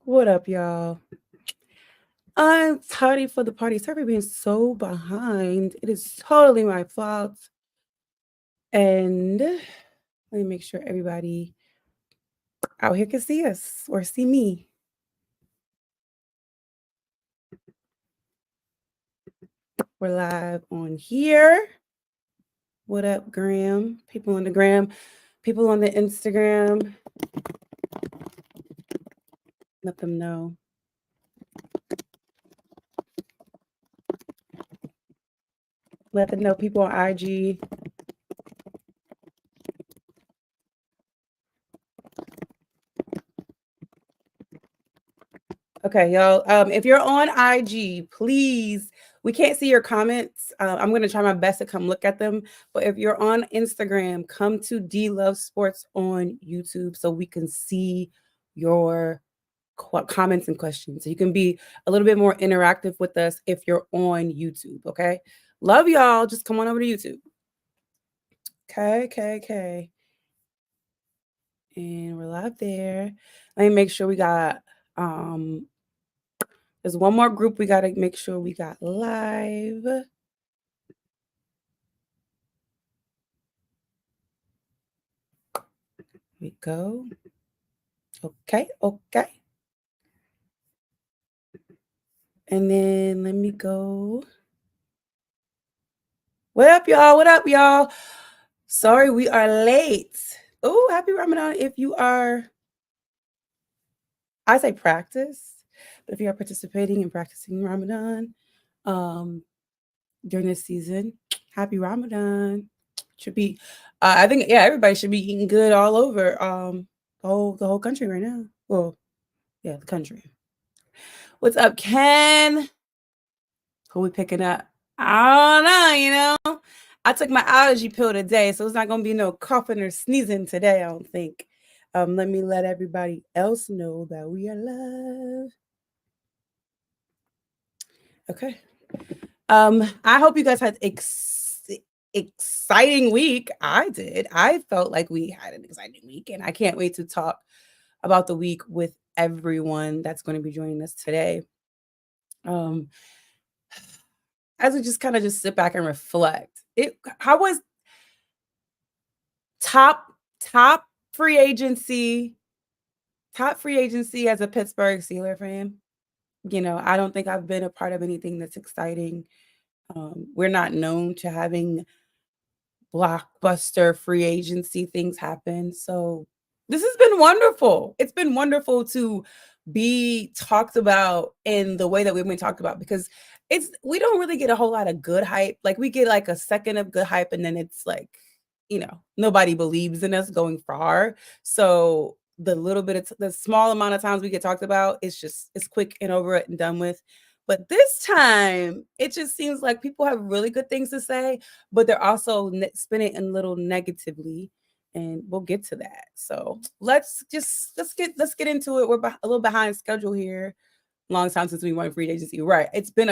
What up, y'all? I'm tardy for the party. Sorry for being so behind. It is totally my fault. And let me make sure everybody out here can see us or see me. We're live on here. What up, Graham? People on the gram, people on the Instagram. Let them know. Let them know people on IG. Okay, y'all. If you're on IG, please, we can't see your comments. I'm going to try my best to come look at them. But if you're on Instagram, come to D Love Sports on YouTube so we can see your comments and questions. So you can be a little bit more interactive with us if you're on YouTube. Okay. Love y'all. Just come on over to YouTube. Okay. And we're live there. Let me make sure we got there's one more group we got to make sure we got live. Here we go. Okay. And then let me go. What up, y'all? Sorry, we are late. Oh, happy Ramadan if you are, I say practice, but if you are participating and practicing Ramadan during this season, happy Ramadan. Should be, I think, yeah, everybody should be eating good all over the whole country right now. Well, yeah, the country. What's up, Ken? Who we picking up? I don't know, I took my allergy pill today, so it's not gonna be no coughing or sneezing today, I don't think. Let me let everybody else know that we are live. Okay. I hope you guys had exciting week. I did. I felt like we had an exciting week, and I can't wait to talk about the week with everyone that's going to be joining us today. As we just kind of just sit back and reflect, how was top free agency as a Pittsburgh Steelers fan? I don't think I've been a part of anything that's exciting. We're not known to having blockbuster free agency things happen. So this has been wonderful. It's been wonderful to be talked about in the way that we've been talked about, because we don't really get a whole lot of good hype. Like, we get like a second of good hype, and then it's like, nobody believes in us going far. So the small amount of times we get talked about, it's quick and over it and done with. But this time, it just seems like people have really good things to say, but they're also spinning a little negatively, and we'll get to that. So let's get into it. We're a little behind schedule here. Long time since we won free agency, right? It's been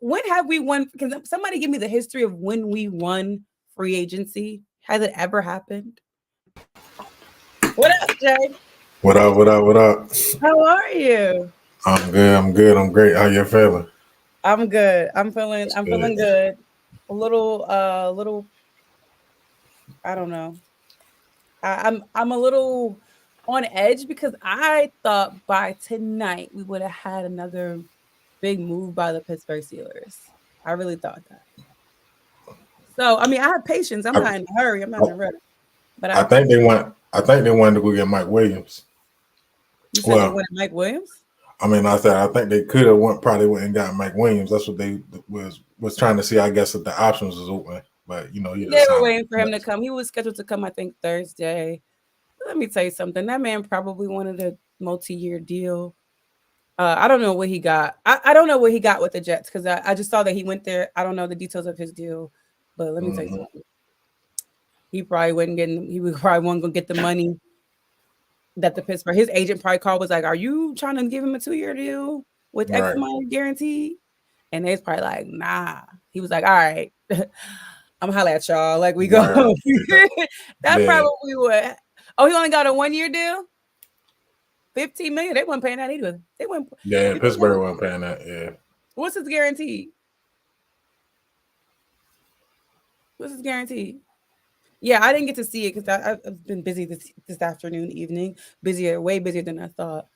when have we won? Can somebody give me the history of when we won free agency? Has it ever happened? What up, Jay? What up? How are you? I'm good. I'm great. How you feeling? I'm good. I'm feeling Good. good. A little, I don't know. I'm a little on edge because I thought by tonight we would have had another big move by the Pittsburgh Steelers. I really thought that. So, I mean, I have patience. I'm I, not in a hurry. I'm not in a rush. But I I have think patience. they want. I think they wanted to go get Mike Williams. You said they Well, wanted Mike Williams? I think they could have probably went and got Mike Williams. That's what they was trying to see. I guess if the options was open, but he They just were signed. waiting for him to come. He was scheduled to come, I think, Thursday. Let me tell you something. That man probably wanted a multi-year deal. I don't know what he got. I don't know what he got with the Jets, because I just saw that he went there. I don't know the details of his deal, but let me tell you Mm-hmm. something. He probably wasn't getting. He was probably wasn't gonna get the money that the Pittsburgh. His agent probably called, was like, "Are you trying to give him a 2-year deal with X Right. amount guaranteed?" And they's probably like, "Nah." He was like, "All right, I'm holla at y'all. Like, we go." Right. That's Yeah. probably what. Oh, he only got a 1-year deal. $15 million. They weren't paying that either. They weren't. Yeah, Pittsburgh wasn't paying that. Yeah. What's his guarantee? What's his guarantee? Yeah, I didn't get to see it because I've been busy this afternoon, evening, busier, way busier than I thought.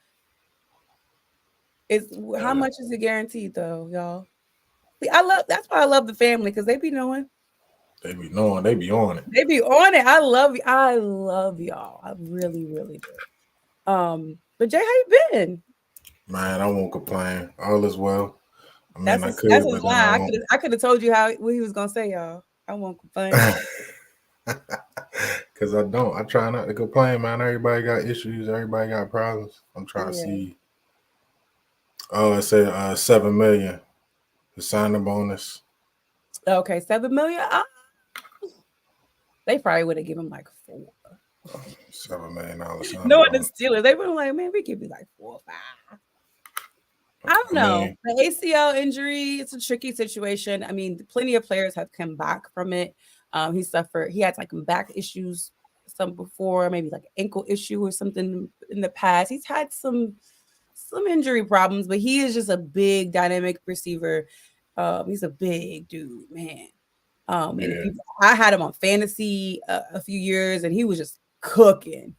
It's how Yeah. much is it guaranteed though, y'all? See, I love that's why I love the family because they be knowing. They be knowing, they be on it. They be on it. I love y'all. I really, really do. But Jay, how you been? Man, I won't complain. All is well. I mean, I That's could, his but then line. I won't. I could have told you what he was gonna say, y'all. I won't complain. Because I don't. I try not to complain, man. Everybody got issues. Everybody got problems. I'm trying to Yeah. see. Oh, it said 7 million. The signing bonus. Okay, 7 million. They probably would have given him like 4. $7 million signing Knowing the bonus. Steelers, they would like, man, we give you like 4 or 5. I don't I know. mean, The ACL injury, it's a tricky situation. I mean, plenty of players have come back from it. He had like back issues some before, maybe like ankle issue or something in the past. He's had some injury problems, but he is just a big dynamic receiver. He's a big dude, man. And yeah. I had him on fantasy a few years, and he was just cooking.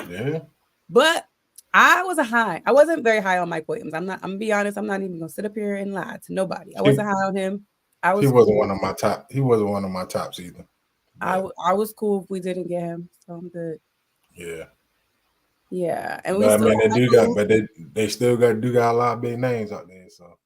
Yeah. But I wasn't very high on Mike Williams. I'm gonna be honest. I'm not even gonna sit up here and lie to nobody. I He, wasn't high on him. I he was wasn't cool. one of my top. He wasn't one of my tops either. But I was cool if we didn't get him. So I'm good. yeah. Yeah. And we But I still mean, they do got, have but they still got a lot of big names out there. So I mean,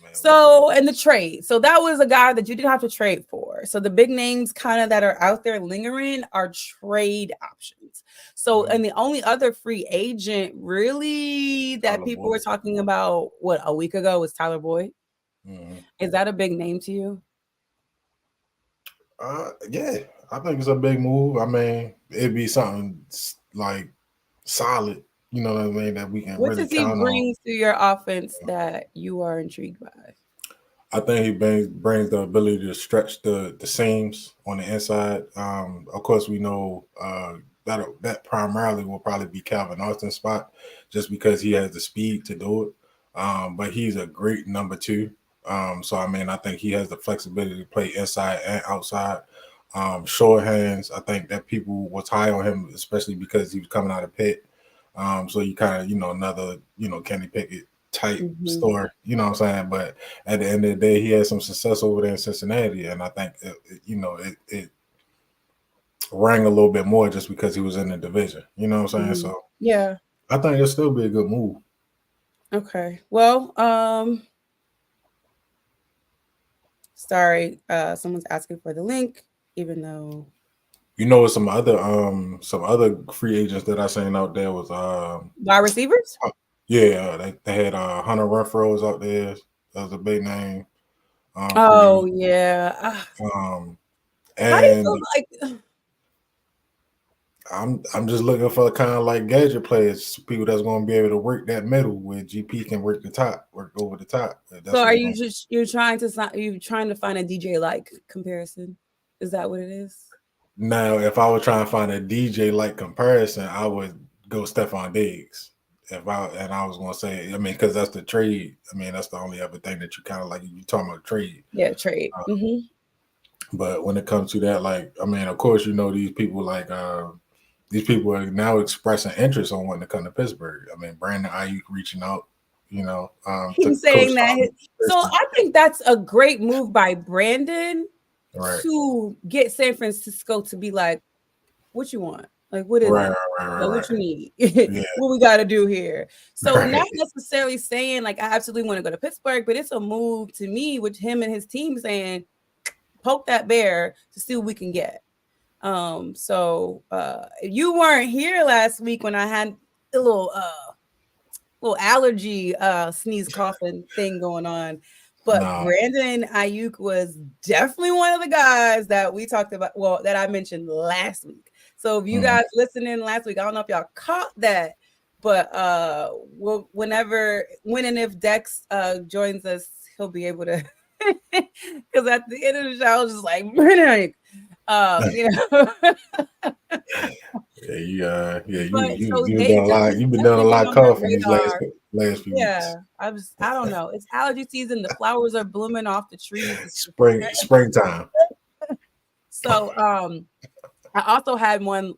we'll see. so in the trade. So that was a guy that you didn't have to trade for. So the big names kind of that are out there lingering are trade options. So Mhm. and the only other free agent really that Tyler people were Boyd. talking about a week ago was Tyler Boyd. Mhm. Is that a big name to you? Yeah, I think it's a big move. I mean, it'd be something like solid. You know what I mean? That we can What really does he count on. bring to your offense that you are intrigued by? I think he brings the ability to stretch the seams on the inside. Of course, we know that primarily will probably be Calvin Austin's spot, just because he has the speed to do it. But he's a great number two. So I mean, I think he has the flexibility to play inside and outside. Short hands. I think that people was high on him, especially because he was coming out of Pitt. So you kind of another Kenny Pickett type Mhm. story. You know what I'm saying? But at the end of the day, he had some success over there in Cincinnati, and I think it rang a little bit more just because he was in the division. You know what I'm saying? Mhm. So Yeah. I think it'll still be a good move. Okay. Well, sorry, someone's asking for the link, even though Some other free agents that I seen out there was wide receivers. yeah, they had Hunter Renfro's out there. That was a big name. Oh Free. yeah. Um, How do you and feel like? I'm just looking for kind of like gadget players, people that's going to be able to work that middle where GP can work the top, work over the top. So That's what are they're you going. just you trying to find a DJ like comparison? Is that what it is? Now, if I was trying to find a DJ like comparison, I would go Stephon Diggs. I was going to say, I mean, because that's the trade. I mean, that's the only other thing that you kind of like. You talking about trade. Yeah, trade. But when it comes to that, like, I mean, of course, these people are now expressing interest on wanting to come to Pittsburgh. I mean, Brandon Ayuk reaching out, to He's Coach saying that. Tom. So I think that's a great move by Brandon Right, to get San Francisco to be like, what you want? Like, what is right, it? right, Like, right, what you right. need? Yeah, What we got to do here? So, right. not necessarily saying like I absolutely want to go to Pittsburgh, but it's a move to me with him and his team saying, poke that bear to see what we can get. So you weren't here last week when I had a little allergy sneeze coughing thing going on. But No, Brandon Ayuk was definitely one of the guys that we talked about, well, that I mentioned last week. So if you mhm. guys listening last week, I don't know if y'all caught that, but when and if Dex joins us, he'll be able to because at the end of the show, I was just like, Brandon Ayuk. You know. Yeah, But so you've they've done a lot. You've been doing a definitely been lot of on my coughing these radar. last few Yeah, weeks. I don't know. It's allergy season. The flowers are blooming off the trees. Springtime. So I also had one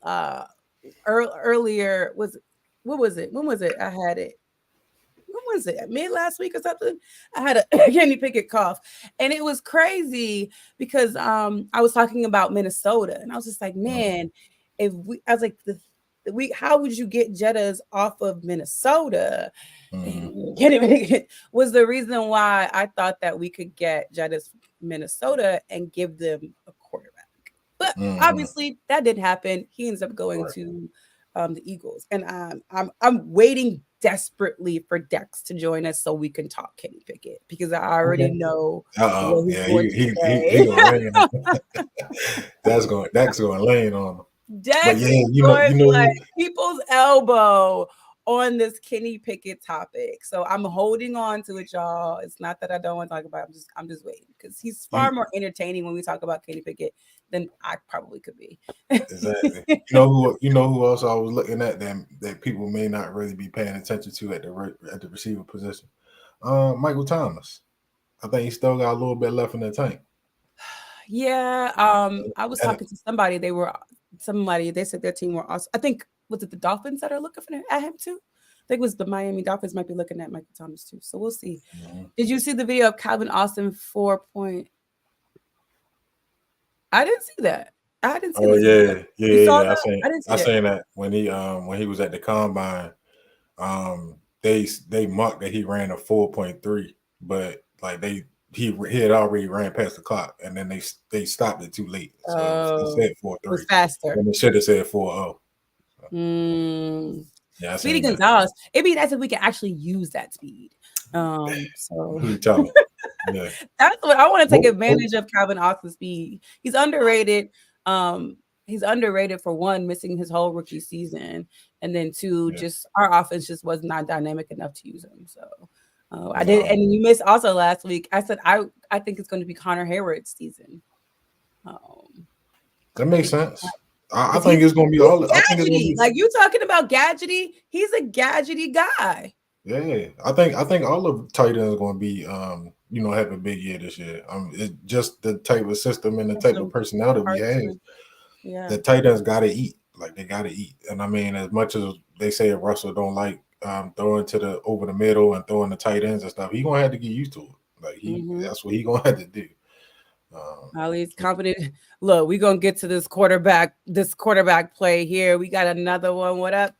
earlier was what was it? When was it? I had it. When was it? Mid last week or something? I had a candy picket cough. And it was crazy because I was talking about Minnesota and I was just like, man, if we I was like we how would you get Jettas off of Minnesota? Mm-hmm. And candy picket was the reason why I thought that we could get Jettas from Minnesota and give them a quarterback. But Mm-hmm. obviously that didn't happen. He ends up going Right. to the Eagles, and I'm waiting desperately for Dex to join us so we can talk Kenny Pickett because I already Okay. know Uh-oh. what he's Yeah, going to he say. gonna lane on. That's going lane on him. But Dex yeah, is you going know like who people's elbow on this Kenny Pickett topic. So I'm holding on to it, y'all. It's not that I don't want to talk about it. I'm just waiting because he's far you more entertaining when we talk about Kenny Pickett than I probably could be. exactly. You know who else I was looking at that people may not really be paying attention to at the receiver position. Michael Thomas. I think he still got a little bit left in the tank. Yeah, I was And talking to somebody, they said their team were also, I think, was it the Dolphins that are looking at him too? I think it was the Miami Dolphins might be looking at Michael Thomas too. So we'll see. Mhm. Did you see the video of Calvin Austin 4 point? I didn't see that. I didn't see Oh this video. You saw yeah. that? I didn't see I that. seen that when he was at the combine. They mocked that he ran a 4.3, but like he had already ran past the clock, and then they stopped it too late, so it Oh, said it was 4.3 faster. when it should have said 4.0. So, Mm. yeah, I Speedy seen that. Gonzalez. It'd be nice if we could actually use that speed. So Who you telling? Yeah. that's what I want to take What, advantage of Calvin Austin's speed. He's underrated. He's underrated for one, missing his whole rookie season, and then two, yeah. just our offense just was not dynamic enough to use him. So I did, Um, and you missed also last week. I said I think it's going to be Connor Hayward's season. Um, that makes because sense. I think he's it's gonna be he's all. I think it's gonna gadgety. be. Like you talking about gadgety, he's a gadgety guy. Yeah, I think all of tight ends are going to be have a big year this year. It's just the type of system and the That's type of the personnel that we hard have. to, yeah. The tight ends got to eat, like they got to eat. And I mean, as much as they say Russell don't like throwing to the over the middle and throwing the tight ends and stuff, he gonna have to get used to it. Like Mm-hmm. that's what he gonna have to do. Ali's confident. Look, we're gonna get to this quarterback play here. We got another one. What up?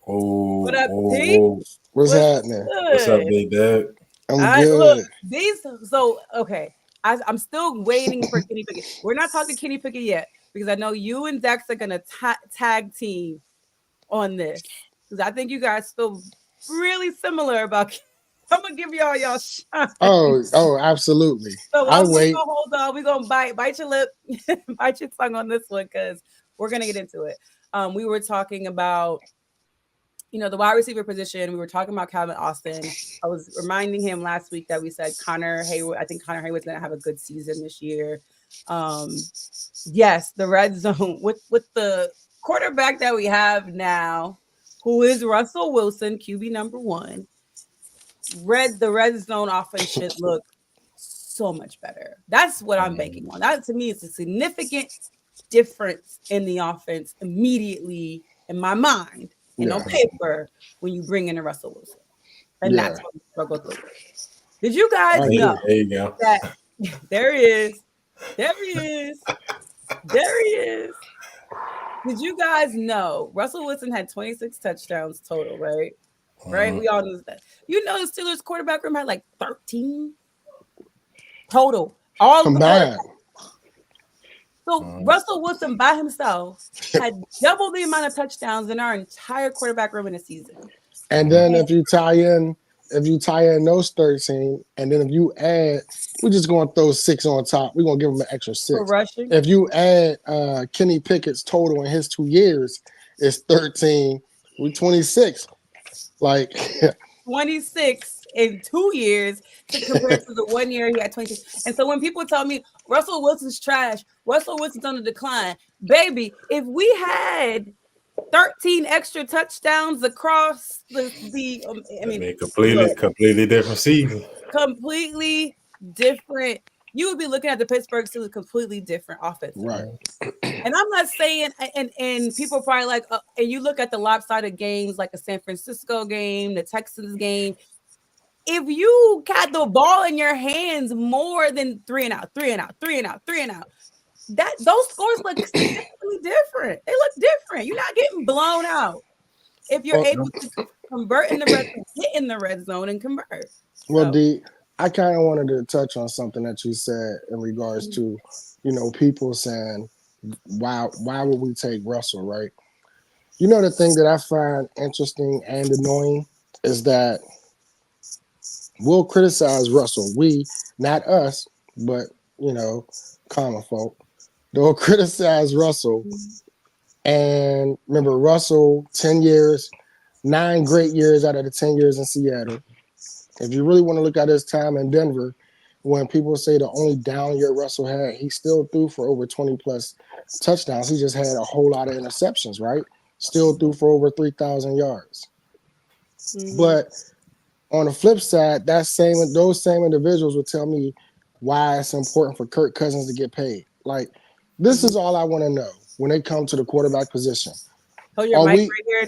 What up, T? Oh, What's What's happening? what's up, good? big dad? I'm I look good. these so okay. I'm still waiting for Kenny Pickett. We're not talking Kenny Pickett yet because I know you and Dex are gonna tag team on this because I think you guys feel really similar about. I'm gonna give y'all shine. Oh, absolutely. So I'll we wait. gonna hold on. We gonna bite your lip, bite your tongue on this one because we're gonna get into it. We were talking about the wide receiver position. We were talking about Calvin Austin. I was reminding him last week that we said Connor Hayward. I think Connor Hayward's gonna have a good season this year. Um, yes, the red zone with the quarterback that we have now, who is Russell Wilson, QB number one. The red zone offense should look so much better. That's what I'm banking on. That to me is a significant difference in the offense immediately in my mind and on Yeah, paper when you bring in a Russell Wilson. And yeah. that's what we struggle through. Did you guys I There, know agree. there you go. that there he is? There he is. There he is. Did you guys know Russell Wilson had 26 touchdowns total, right? Right? Mhm. We all knew that. You know the Steelers quarterback room had like 13 total. All the quarterbacks. Combined. So Mhm. Russell Wilson by himself had double the amount of touchdowns in our entire quarterback room in a season. And Mhm. then if you tie in those 13, and then if you add, we're just gonna throw 6 on top. We're gonna give him an extra For 6. rushing. If you add Kenny Pickett's total in his 2 years, it's 13. We 26. Like 26 in 2 years to compare to the 1 year he had 26. And so when people tell me, Russell Wilson's trash. Russell Wilson's on the decline. Baby, if we had 13 extra touchdowns across I I mean, mean, look, completely different season. completely different. You would be looking at the Pittsburgh Steelers completely different offensively. Right. And I'm not saying, and people are probably like, and you look at the lopsided games like a San Francisco game, the Texans game. If you got the ball in your hands more than 3 and out, 3 and out, 3 and out, 3 and out, that those scores look significantly different. They look different. You're not getting blown out if you're Well, able to convert in the red zone, hit in the red zone, and convert. well, So, D, I kind of wanted to touch on something that you said in regards to, people saying, why would we take Russell, right? The thing that I find interesting and annoying is that we'll criticize Russell. We, not us, but, common folk. They'll criticize Russell. And remember, Russell, 10 years, 9 great years out of the 10 years in Seattle. If you really want to look at his time in Denver, when people say the only down year Russell had, he still threw for over 20 plus touchdowns. He just had a whole lot of interceptions, right? Still threw for over 3,000 yards. But on the flip side, those same individuals would tell me why it's important for Kirk Cousins to get paid. Like, this is all I want to know when they come to the quarterback position. hold your mic right here.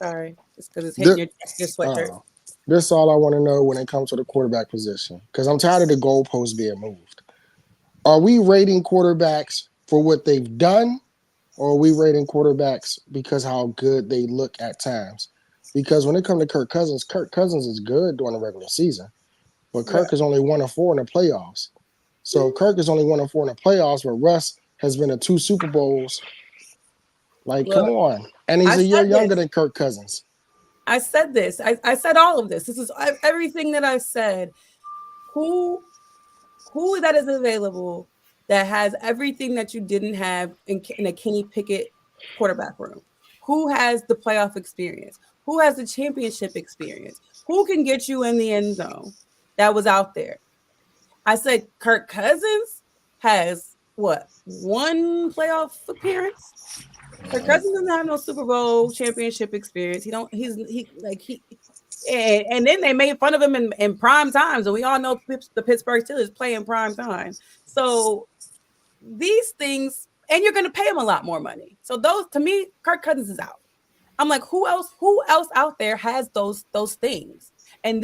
Sorry, just because it's hitting your sweatshirt. This is all I want to know when it comes to the quarterback position, because I'm tired of the goalposts being moved. Are we rating quarterbacks for what they've done, or are we rating quarterbacks because how good they look at times? Because when it comes to Kirk Cousins is good during the regular season, but Kirk is only 1-4 in the playoffs. So Kirk is only 1-4 in the playoffs, but Russ has been to 2 Super Bowls. Like, come on. And he's a year younger than Kirk Cousins. I said this. I said all of this. This is everything that I said. Who that is available that has everything that you didn't have in a Kenny Pickett quarterback room? Who has the playoff experience? Who has the championship experience? Who can get you in the end zone that was out there? I said Kirk Cousins has what? 1 playoff appearance? Kirk Cousins doesn't have no Super Bowl championship experience. And then they made fun of him in prime times, and we all know the Pittsburgh Steelers play in prime time. So these things, and you're going to pay him a lot more money. So those, to me, Kirk Cousins is out. I'm like, who else out there has those things? And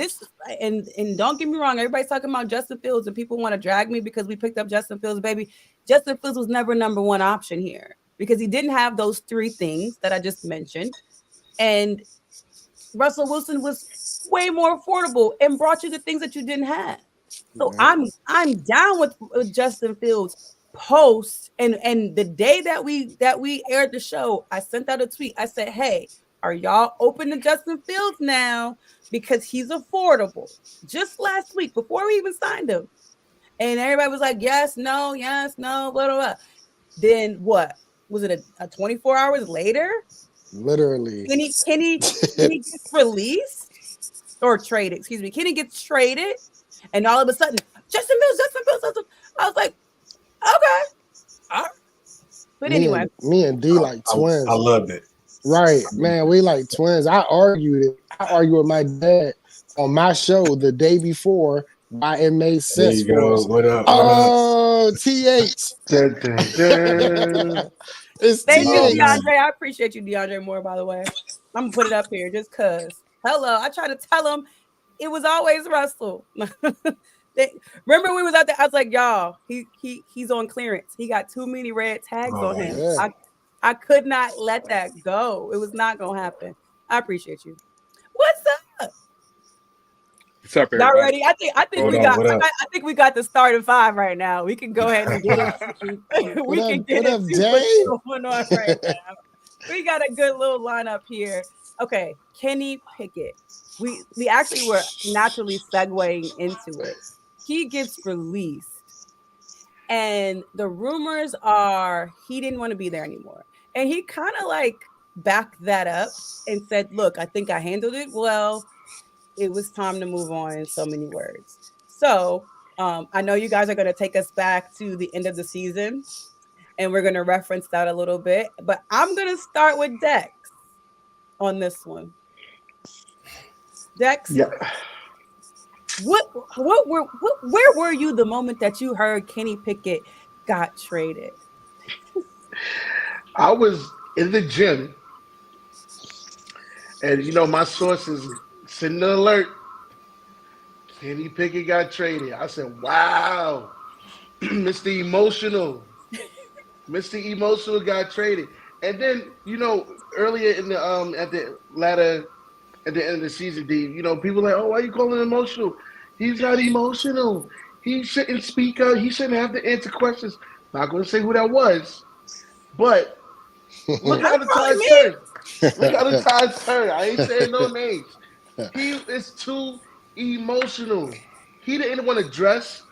don't get me wrong, everybody's talking about Justin Fields, and people want to drag me because we picked up Justin Fields, baby. Justin Fields was never number 1 option here because he didn't have those 3 things that I just mentioned. And Russell Wilson was way more affordable and brought you the things that you didn't have. So I'm down with Justin Fields post and the day that we aired the show, I sent out a tweet. I said, "Hey, are y'all open to Justin Fields now because he's affordable?" Just last week before we even signed him, and everybody was like, "Yes, no, blah blah blah." Then what was it? A 24 hours later? Literally, Kenny gets released or traded. Excuse me, Kenny gets traded, and all of a sudden, Justin Fields. I was like, okay, all right. But anyway, me and D like twins. I loved it. Right, man, we like twins. I argued with my dad on my show the day before why it made sense for us. What up? TH. It's thank you, TH. DeAndre. I appreciate you, DeAndre Moore, by the way. I'm gonna put it up here just because. Hello, I tried to tell him it was always Russell. Remember we was out there, I was like, y'all, he's on clearance. He got too many red tags on him. Yeah. I could not let that go. It was not gonna happen. I appreciate you. What's up? What's up, Y'all everybody? ready? I think we got the starting 5 right now. We can go ahead and get it. We can get it. What's going on right now? We got a good little lineup here. Okay, Kenny Pickett. We actually were naturally segueing into it. He gets released, and the rumors are he didn't want to be there anymore. And he kind of like backed that up and said, "Look, I think I handled it well. It was time to move on," in so many words. So I know you guys are going to take us back to the end of the season, and we're going to reference that a little bit. But I'm going to start with Dex on this one. Dex, Yeah. where were you the moment that you heard Kenny Pickett got traded? I was in the gym, and my sources sending an alert. Kenny Pickett got traded. I said, "Wow, Mr. Emotional, Mr. Emotional got traded." And then earlier in the at the end of the season, D, people like, "Oh, why are you calling him emotional? He's not emotional. He shouldn't speak up. He shouldn't have to answer questions." Not going to say who that was, but look how That's the probably tides me. turn. Look how the tides turn. I ain't saying no names. He is too emotional. He didn't want to dress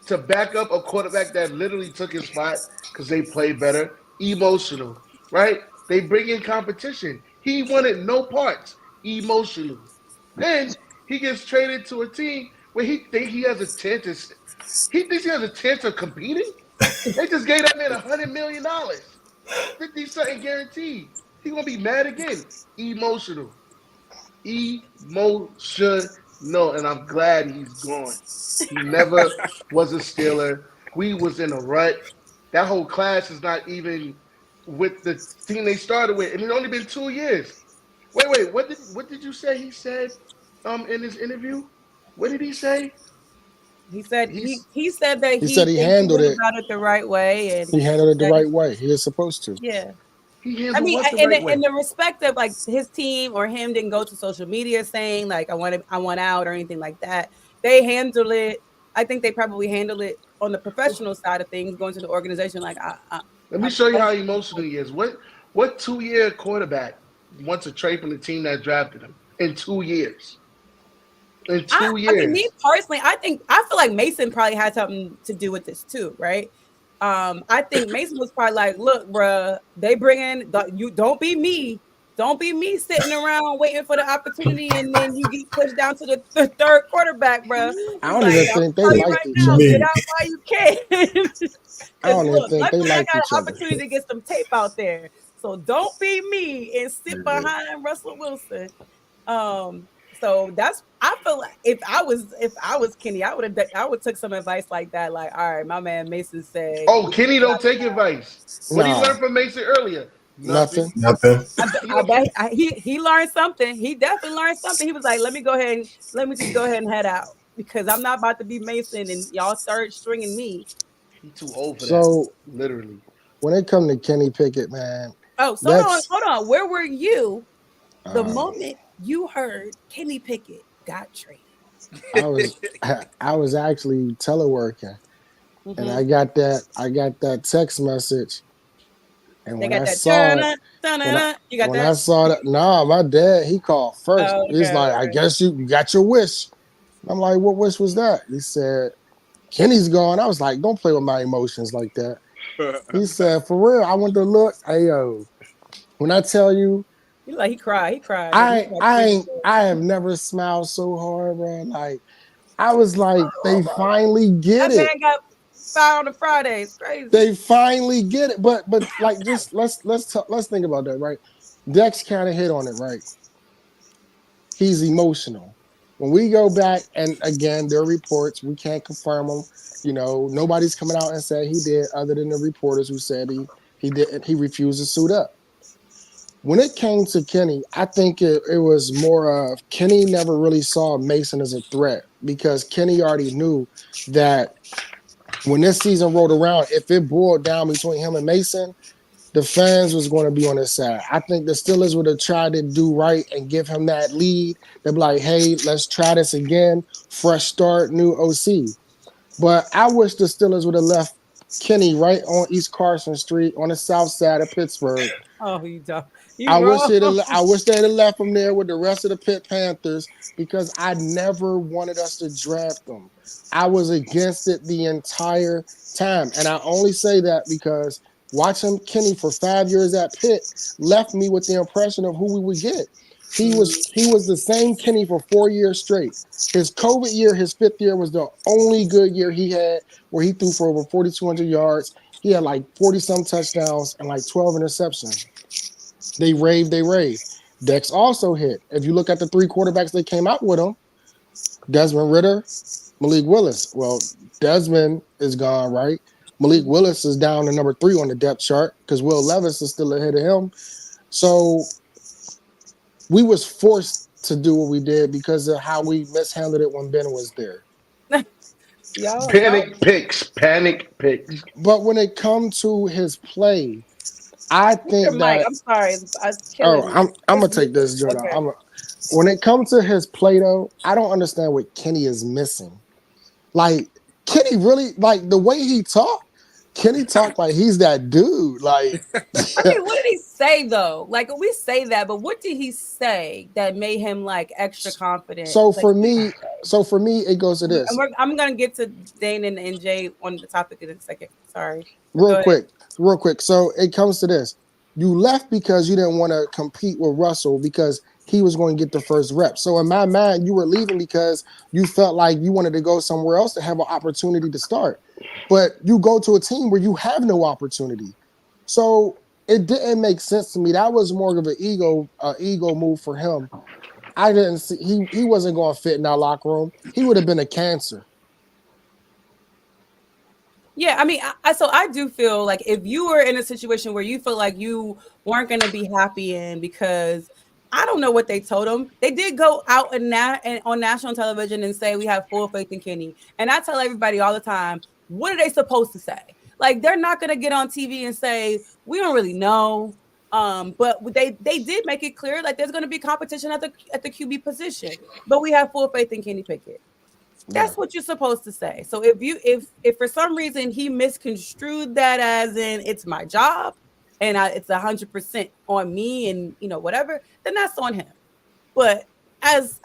to back up a quarterback that literally took his spot because they play better. Emotional, right? They bring in competition. He wanted no parts. Emotional. Then he gets traded to a team where he thinks he has a chance. He thinks he has a chance of competing. They just gave that man $100 million, 50 something guaranteed. He gonna be mad again. Emotional. Emotional. And I'm glad he's gone. He never was a Steeler. We was in a rut. That whole class is not even with the team they started with, and it's only been 2 years. Wait. What did you say? He said, in his interview. What did he say? He said He's he said that He he said he thinks he handled went it. about it the right way, and He handled it the that right way. He is supposed to. yeah. he I handled mean, what the in right way. the respect of like his team or him didn't go to social media saying like I want out or anything like that. They handled it. I think they probably handled it on the professional side of things, going to the organization like Let me I'm show you I, how emotional he is. What 2 year quarterback wants a trade from the team that drafted him in 2 years? In two I mean, me years. personally, I feel like Mason probably had something to do with this too, right? I think Mason was probably like, "Look, bruh, they bring in you. Don't be me sitting around waiting for the opportunity, and then you get pushed down to the third quarterback, bruh." I He's don't like, even "I'm think they tell you liked right each You now, get other. mean out while you can." I Because don't even look, think they luckily I liked got each an other. opportunity to get some tape out there. So don't be me and sit yeah. behind Russell Wilson. So that's I feel like if I was Kenny, I would took some advice like that. Like, all right, my man Mason said, Oh, Kenny don't take advice. What did he Nah, learn from Mason earlier? nothing. Nothing. Nothing. He don't. he learned something. He definitely learned something. He was like, let me just go ahead and head out because I'm not about to be Mason and y'all third stringing me. He too old for that. So Literally. when it come to Kenny Pickett, man, Oh, so that's hold on. Where were you the uh, moment you heard Kenny Pickett got traded? I was I was actually teleworking, and Mm-hmm. I got that text message, and They when got I that saw it, dun. You got when I that? saw that, nah, my dad he called first. Oh, He's okay. like, I guess you got your wish. I'm like, what wish was that? He said, Kenny's gone. I was like, don't play with my emotions like that. He said, for real, I went to look. Hey yo, when I tell you, He like he cried. He cried. He cried tears. I have never smiled so hard, man. Like I was like, they finally get That man it. got fired on a Friday. It's crazy. They finally get it. But like just let's think about that, right? Dex kind of hit on it, right? He's emotional. When we go back, and again, there are reports, we can't confirm them. Nobody's coming out and said he did, other than the reporters who said he didn't, he refused to suit up. When it came to Kenny, I think it was more of Kenny never really saw Mason as a threat because Kenny already knew that when this season rolled around, if it boiled down between him and Mason, the fans was going to be on his side. I think the Steelers would have tried to do right and give him that lead. They'd be like, hey, let's try this again. Fresh start, new OC. But I wish the Steelers would have left Kenny right on East Carson Street on the south side of Pittsburgh. Oh, you don't. You wrong. I wish they'd have left him there with the rest of the Pitt Panthers because I never wanted us to draft them. I was against it the entire time. And I only say that because watching Kenny for 5 years at Pitt left me with the impression of who we would get. He was the same Kenny for 4 years straight. His COVID year, his fifth year, was the only good year he had, where he threw for over 4,200 yards. He had like 40 some touchdowns and like 12 interceptions. They raved, they raved. Dex also hit. If you look at the three quarterbacks that came out with him, Desmond Ritter, Malik Willis. Well, Desmond is gone, right? Malik Willis is down to number 3 on the depth chart because Will Levis is still ahead of him. So we was forced to do what we did because of how we mishandled it when Ben was there. y'all. Panic picks. But when it comes to his play, I Your think mic. that I'm sorry. It's oh, killing me. I'm gonna It's take this, Jordan. okay. When it comes to his play though, I don't understand what Kenny is missing. Like Kenny really like the way he talked. Kenny talked like he's that dude. Like I mean, what did he say though? Like we say that, but what did he say that made him like extra confident? so Like, for me, it goes to this. I'm gonna get to Dane and Jay on the topic in a second. Sorry, but go Real ahead. quick, real quick. So it comes to this. You left because you didn't want to compete with Russell because he was going to get the first rep. So in my mind, you were leaving because you felt like you wanted to go somewhere else to have an opportunity to start. But you go to a team where you have no opportunity. So it didn't make sense to me. That was more of an ego move for him. I didn't see he wasn't going to fit in our locker room. He would have been a cancer. Yeah, I mean, so I do feel like if you were in a situation where you feel like you weren't going to be happy in because I don't know what they told them. They did go out and on national television and say we have full faith in Kenny. And I tell everybody all the time, what are they supposed to say? Like they're not going to get on TV and say we don't really know. But they did make it clear like there's going to be competition at the QB position, but we have full faith in Kenny Pickett. That's what you're supposed to say. So if for some reason he misconstrued that as in it's my job and it's 100% on me and whatever, then that's on him. But as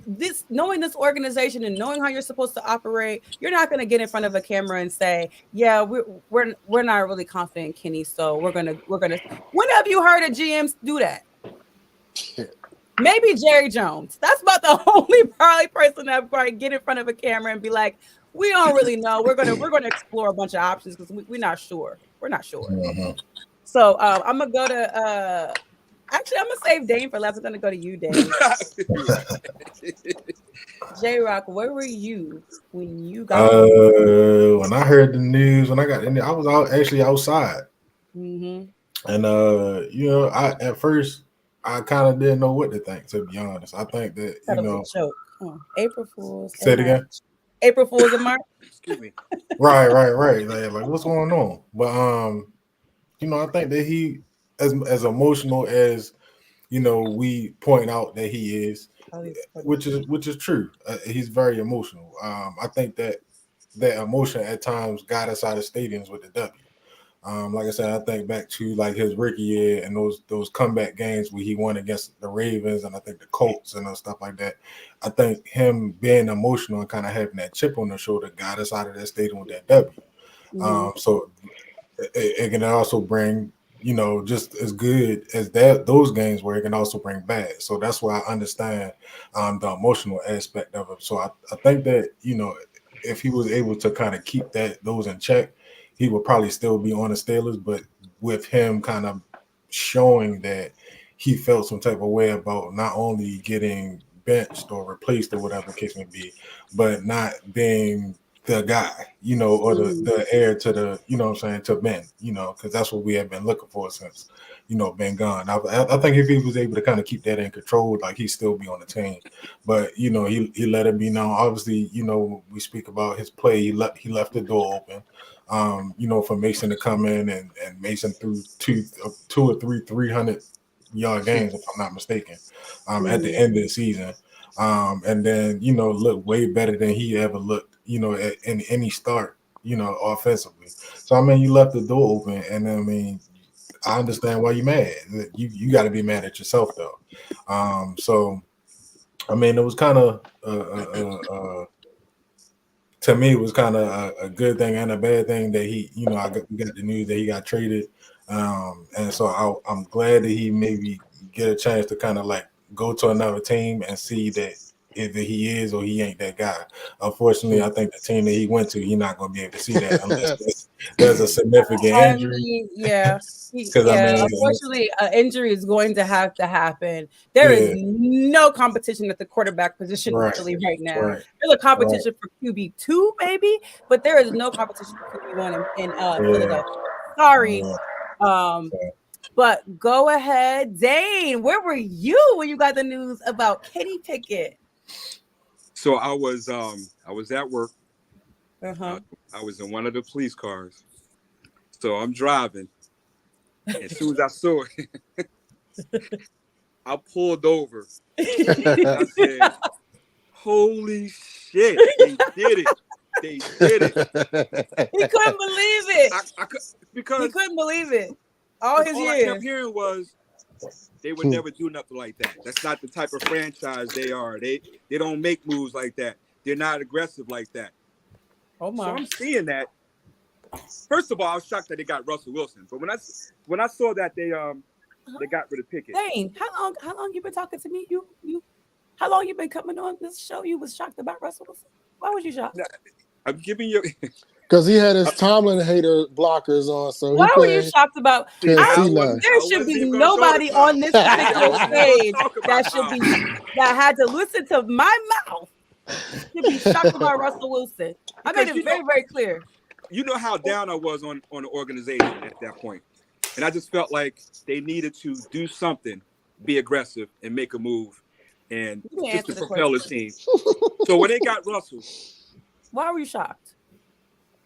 this knowing this organization and knowing how you're supposed to operate, you're not going to get in front of a camera and say, "Yeah, we're not really confident in Kenny, so we're gonna." When have you heard of GMs do that? Maybe Jerry Jones. That's about the only probably person that probably get in front of a camera and be like, "We don't really know. We're gonna explore a bunch of options because we're not sure. We're not sure." Mm-hmm. So I'm gonna go to. Actually, I'm gonna save Dane for last. I'm gonna go to you, Dane. J Rock, where were you when you got? When I heard the news, when I got in there, I was actually outside, Mm-hmm. and I at first I kind of didn't know what to think. To be honest, I think that That was a joke. April Fools. Say it again. April Fools and March. Excuse me. Right. Like what's going on? But I think that he, as emotional as we point out that he is, which is true. He's very emotional. I think that emotion at times got us out of stadiums with the W. Like I said, I think back to like his rookie year and those comeback games where he won against the Ravens and I think the Colts and stuff like that. I think him being emotional and kind of having that chip on the shoulder got us out of that stadium with that W. Mm-hmm. So it can also bring, just as good as those games where it can also bring bad. So that's why I understand the emotional aspect of it. So I think that, if he was able to kind of keep those in check, he would probably still be on the Steelers. But with him kind of showing that he felt some type of way about not only getting benched or replaced or whatever the case may be, but not being the guy, or the heir to the, what I'm saying, to Ben, because that's what we have been looking for since, Ben gone. I think if he was able to kind of keep that in control, like he'd still be on the team. But, he let it be known. Obviously, we speak about his play. He left the door open, for Mason to come in and Mason threw two or three 300-yard games, if I'm not mistaken, at the end of the season. And then, look way better than he ever looked, in any start, offensively. So, I mean, you left the door open. And I mean, I understand why you're mad. You got to be mad at yourself, though. So, I mean, it was kind of, to me, it was kind of a good thing and a bad thing that we got the news that he got traded. And so I'm glad that he maybe get a chance to kind of like go to another team and see that either he is or he ain't that guy. Unfortunately, I think the team that he went to, he's not going to be able to see that unless there's a significant I injury. mean, yeah. Because I mean, Unfortunately, an injury is going to have to happen. There is no competition at the quarterback position in Philly right now. There's a competition for QB2, maybe, but there is no competition for QB1 in Philadelphia. Sorry. But go ahead, Dane. Where were you when you got the news about Kenny Pickett? So I was at work. I was in one of the police cars. So I'm driving. As soon as I saw it, I pulled over. I said, "Holy shit! They did it! They did it!" He couldn't believe it. Because he couldn't believe it. All I kept hearing was they would never do nothing like that. That's not the type of franchise they are. They don't make moves like that. They're not aggressive like that. Oh my! So I'm seeing that. First of all, I was shocked that they got Russell Wilson. But when I saw that they got rid of Pickett. Dane, how long you been talking to me? You how long you been coming on this show? You was shocked about Russell Wilson. Why was you shocked? I'm giving you because he had his Tomlin hater blockers on. So why were you shocked about? There should be nobody on this particular stage that had to listen to my mouth to be shocked about Russell Wilson. I made it very, very clear. You know how down I was on the organization at that point. And I just felt like they needed to do something, be aggressive, and make a move, and just to propel the team. So when they got Russell, why were you shocked?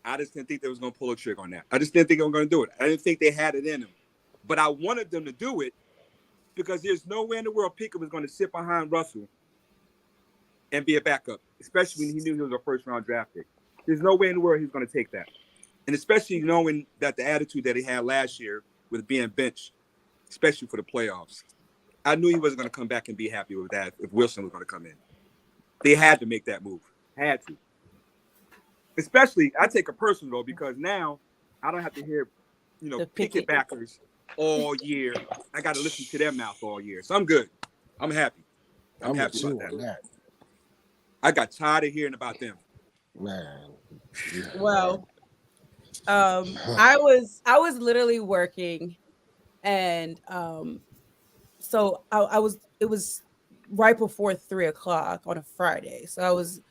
I just didn't think they was going to pull a trick on that. I just didn't think they were going to do it. I didn't think they had it in them. But I wanted them to do it because there's no way in the world Pickett was going to sit behind Russell and be a backup, especially when he knew he was a first-round draft pick. There's no way in the world he's going to take that. And especially knowing that the attitude that he had last year with being benched, especially for the playoffs, I knew he wasn't going to come back and be happy with that if Wilson was going to come in. They had to make that move. Had to. Especially, I take it personal, though, because now I don't have to hear, Pickett backers all year. I got to listen to their mouth all year. So I'm good. I'm happy. I'm happy about that. I got tired of hearing about them. Man. Well, I was literally working, and so it was right before 3:00 on a Friday. So I was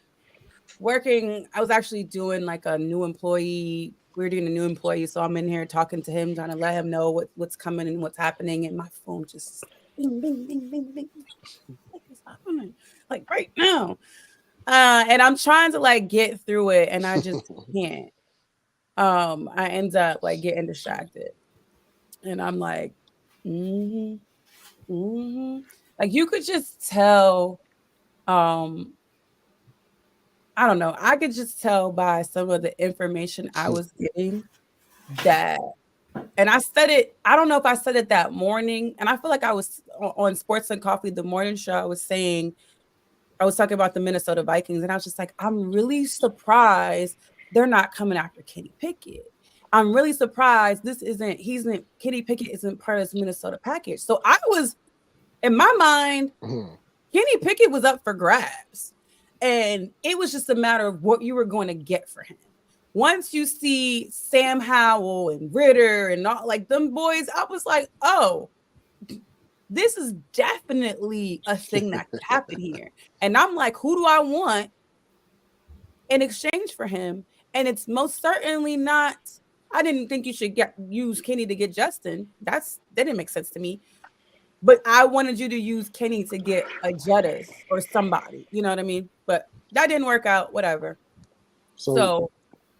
working. I was actually doing like a new employee. We were doing a new employee, so I'm in here talking to him, trying to let him know what's coming and what's happening, and my phone just bing, bing, bing, bing, bing. What's happening? Like right now. And I'm trying to like get through it, and I just can't. I end up like getting distracted, and I'm like, like you could just tell. I don't know. I could just tell by some of the information I was getting that, and I said it. I don't know if I said it that morning, and I feel like I was on Sports and Coffee, the morning show. I was talking about the Minnesota Vikings, and I was just like, I'm really surprised they're not coming after Kenny Pickett. I'm really surprised Kenny Pickett isn't part of this Minnesota package. So I was, in my mind, Kenny Pickett was up for grabs. And it was just a matter of what you were going to get for him. Once you see Sam Howell and Ritter and all like them boys, I was like, oh, this is definitely a thing that could happen here. And I'm like, who do I want in exchange for him? And it's most certainly not. I didn't think you should use Kenny to get Justin. That didn't make sense to me. But I wanted you to use Kenny to get a Jettis or somebody. You know what I mean? But that didn't work out. Whatever. So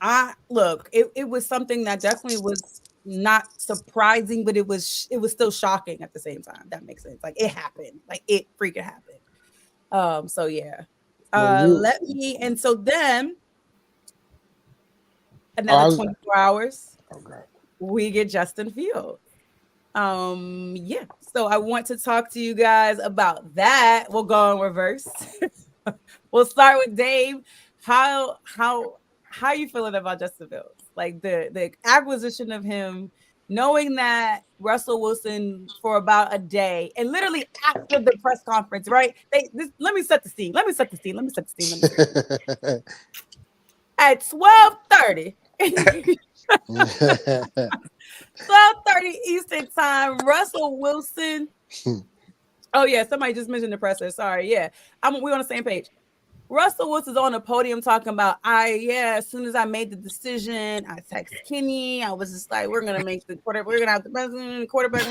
it was something that definitely was not surprising, but it was still shocking at the same time. That makes sense. Like it happened. Like it freaking happened. So yeah. And so then another 24 hours, we get Justin Fields. Yeah. So I want to talk to you guys about that. We'll go in reverse. We'll start with Dave. How you feeling about Justin Fields? Like the acquisition of him, knowing that Russell Wilson for about a day, and literally after the press conference, right? Let me set the scene. At 12:30. 12:30 Eastern time, Russell Wilson. Oh yeah, somebody just mentioned the presser. Sorry, yeah, we're on the same page. Russell Wilson's on the podium talking about, as soon as I made the decision, I texted Kenny. I was just like, we're gonna make the quarterback. We're gonna have the best quarterback.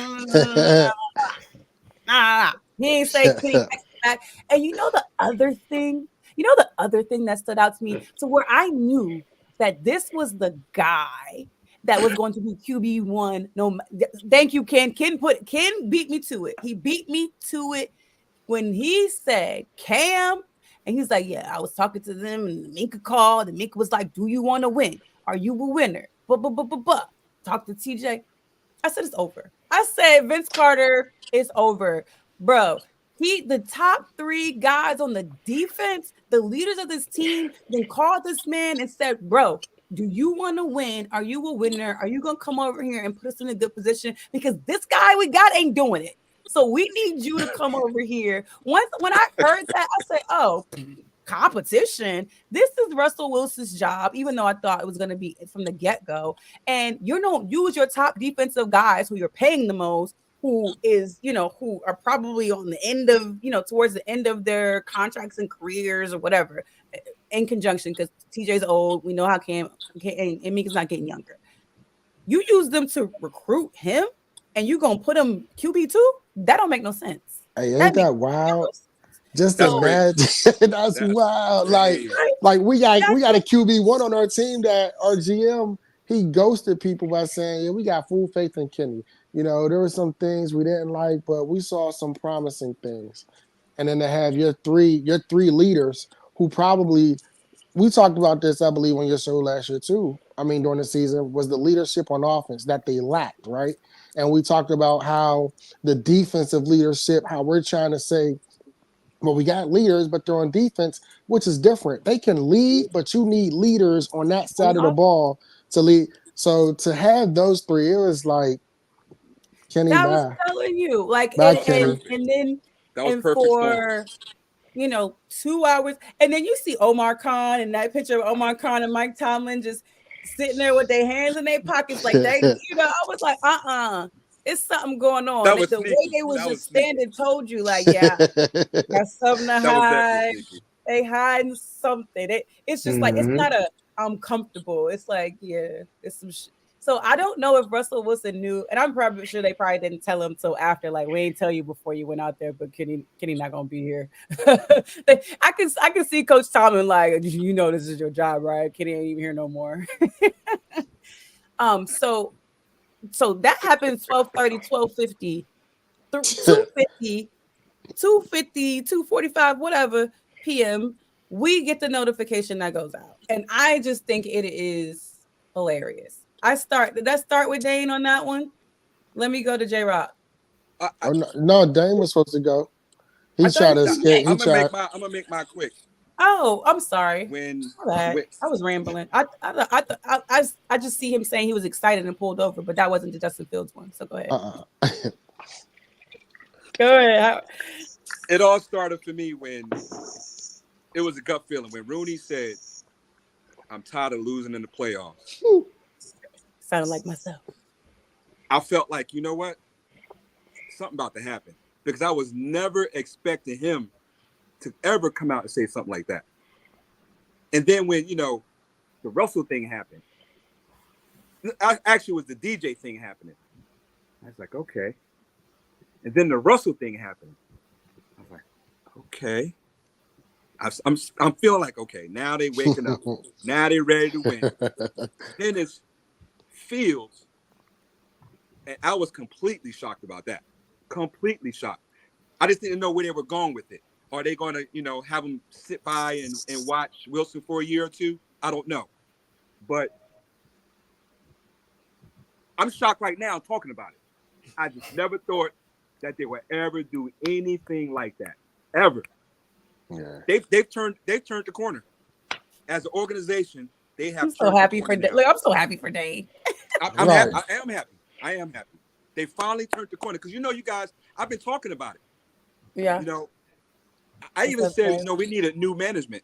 Nah. He ain't say Kenny back. And you know the other thing that stood out to me, to where I knew that this was the guy that was going to be QB1. No, thank you, Ken. Ken beat me to it. He beat me to it when he said Cam. And he's like, yeah, I was talking to them, and Minka called, and Minka was like, do you want to win? Are you a winner? Talk to TJ. I said, it's over. I said, Vince Carter, it's over. Bro, the top 3 guys on the defense, the leaders of this team, then called this man and said, bro, do you want to win? Are you a winner? Are you going to come over here and put us in a good position? Because this guy we got ain't doing it. So we need you to come over here. When I heard that, I said, oh, competition. This is Russell Wilson's job, even though I thought it was going to be from the get-go. And you don't use your top defensive guys who you're paying the most, who are probably on the end of, towards the end of their contracts and careers or whatever, in conjunction, because TJ's old. We know how Cam and Minka's not getting younger. You use them to recruit him, and you gonna put him QB2? That don't make no sense. Hey, ain't that wild? Just imagine. That's wild. Like we got a QB1 on our team that our GM, he ghosted people by saying, yeah, we got full faith in Kenny. There were some things we didn't like, but we saw some promising things. And then to have your three leaders who probably, we talked about this, I believe, on your show last year too. I mean, during the season, was the leadership on offense that they lacked, right? And we talked about how the defensive leadership, how we're trying to say, well, we got leaders, but they're on defense, which is different. They can lead, but you need leaders on that side of the ball to lead. So to have those 3, it was like, Kenny, I was telling you, like, Kenny. And then that was and perfect for 2 hours, and then you see Omar Khan and that picture of Omar Khan and Mike Tomlin just sitting there with their hands in their pockets, like they, I was like, it's something going on. That was the sneaky. Way they was That just was standing, told you, like, yeah, got something to hide. They hiding something. It's just like, it's not I'm comfortable. It's like, yeah, it's some shit. So I don't know if Russell Wilson knew, and I'm probably sure they probably didn't tell him till after, like, we ain't tell you before you went out there, but Kenny not gonna be here. I can see Coach Tomlin like, this is your job, right? Kenny ain't even here no more. So that happened 12:30, 12:50, 2:50, 2:50, 2:45, whatever PM. We get the notification that goes out, and I just think it is hilarious. Did I start with Dane on that one? Let me go to J Rock. No, Dane was supposed to go. He tried to escape. I'm gonna make mine quick. Oh, I'm sorry. When I was rambling. I just see him saying he was excited and pulled over, but that wasn't the Justin Fields one. So go ahead. Go ahead. It all started for me when it was a gut feeling when Rooney said, "I'm tired of losing in the playoffs." Sounded like myself. I felt like, you know what? Something about to happen, because I was never expecting him to ever come out and say something like that. And then when, the Russell thing happened, actually it was the DJ thing happening. I was like, okay. And then the Russell thing happened. I was like, okay. I'm feeling like, okay, now they waking up. Now they ready to win. Then it's Fields. And I was completely shocked about that. Completely shocked. I just didn't know where they were going with it. Are they going to, have them sit by and watch Wilson for a year or two? I don't know. But I'm shocked right now talking about it. I just never thought that they would ever do anything like that. Ever. Yeah. They've turned the corner. As an organization, they have. I'm so happy for Dave. Look, I'm so happy for Dave. I'm happy. I am happy. I am happy. They finally turned the corner because you guys, I've been talking about it. Yeah. You know, I What's even up, said, Kev? we need a new management,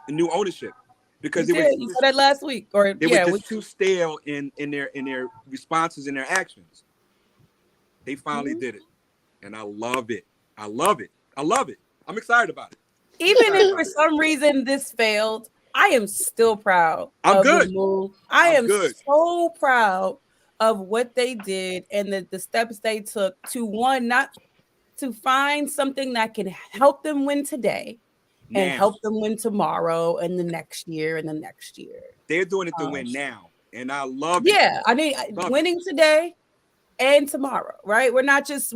a new ownership, You because did. You said that last week, or they were yeah, just too stale in their responses and their actions. They finally did it, and I love it. I love it. I love it. I'm excited about it. I'm even excited if about for it. some reason this failed, I am still proud I'm of the good. move. I I'm am good. so proud of what they did and the steps they took to not to find something that can help them win today and Now help them win tomorrow and the next year and the next year. they're doing it to Um, win now, and I love it. yeah, I mean, Love it. winning today and tomorrow, right? We're not just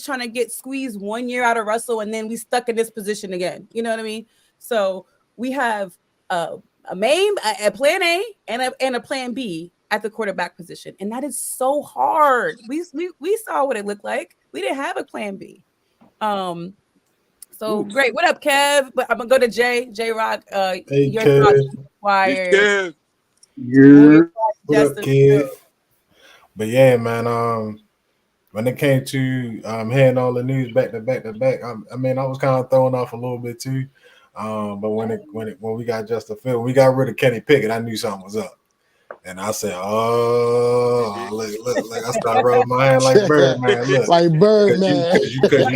trying to get squeezed 1 year out of Russell and then we stuck in this position again. You know what I mean? So we have a plan A and a plan B at the quarterback position, and that is so hard. We saw what it looked like. We didn't have a plan B. So Ooh, great. What up, Kev? But I'm gonna go to J Rock. Hey, Your thoughts Kev. it's required. good. We'll get Yeah. What up, Justin. Kev? But yeah, man. When it came to hearing all the news back to back to back, I mean, I was kind of thrown off a little bit too. But when we got Justin Field, we got rid of Kenny Pickett, I knew something was up. And I said, "Oh, look!" I started rubbing my hand like Birdman. Look, like Birdman. because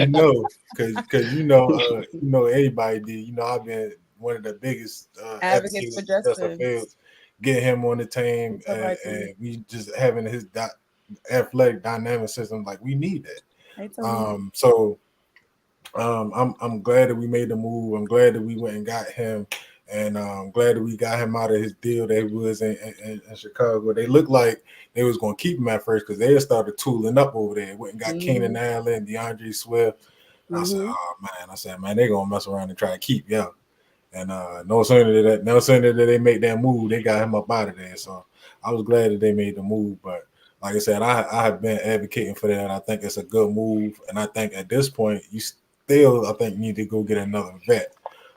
anybody did. I've been one of the biggest Advocates for advocates for Justin Justin. Fields, getting him on the team, What's up, and we just having his athletic dynamic system like we need that. Hey, Tony. I'm glad that we made the move. I'm glad that we went and got him, and I'm glad that we got him out of his deal that he was in Chicago. They looked like they was going to keep him at first because they had started tooling up over there. Went and got Keenan Allen, DeAndre Swift. I said, "Oh man," they're gonna mess around and try to keep yo. And no sooner that they make that move, they got him up out of there. So I was glad that they made the move, but. Like I said, I have been advocating for that. I think it's a good move, and I think at this point, I think need to go get another vet.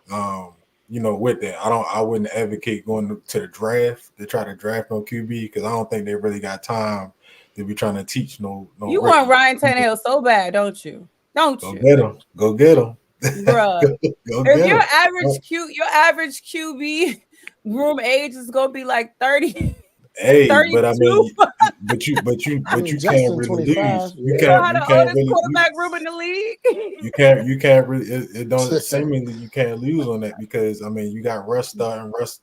With that, I wouldn't advocate going to the draft to try to draft no QB because I don't think they really got time to be trying to teach no. You rookie. want Ryan Tannehill so bad, don't you? Don't Go you, get him. Go get him. bruh? Go If get your him. average QB room age is gonna be like 30, Hey, but I 32. mean, I but mean, you can't Justin really 25. lose. Yeah. You know how You the can't oldest really. quarterback room in the league? You can't really it don't seemingly you can't lose on that because I mean you got Russ starting Russ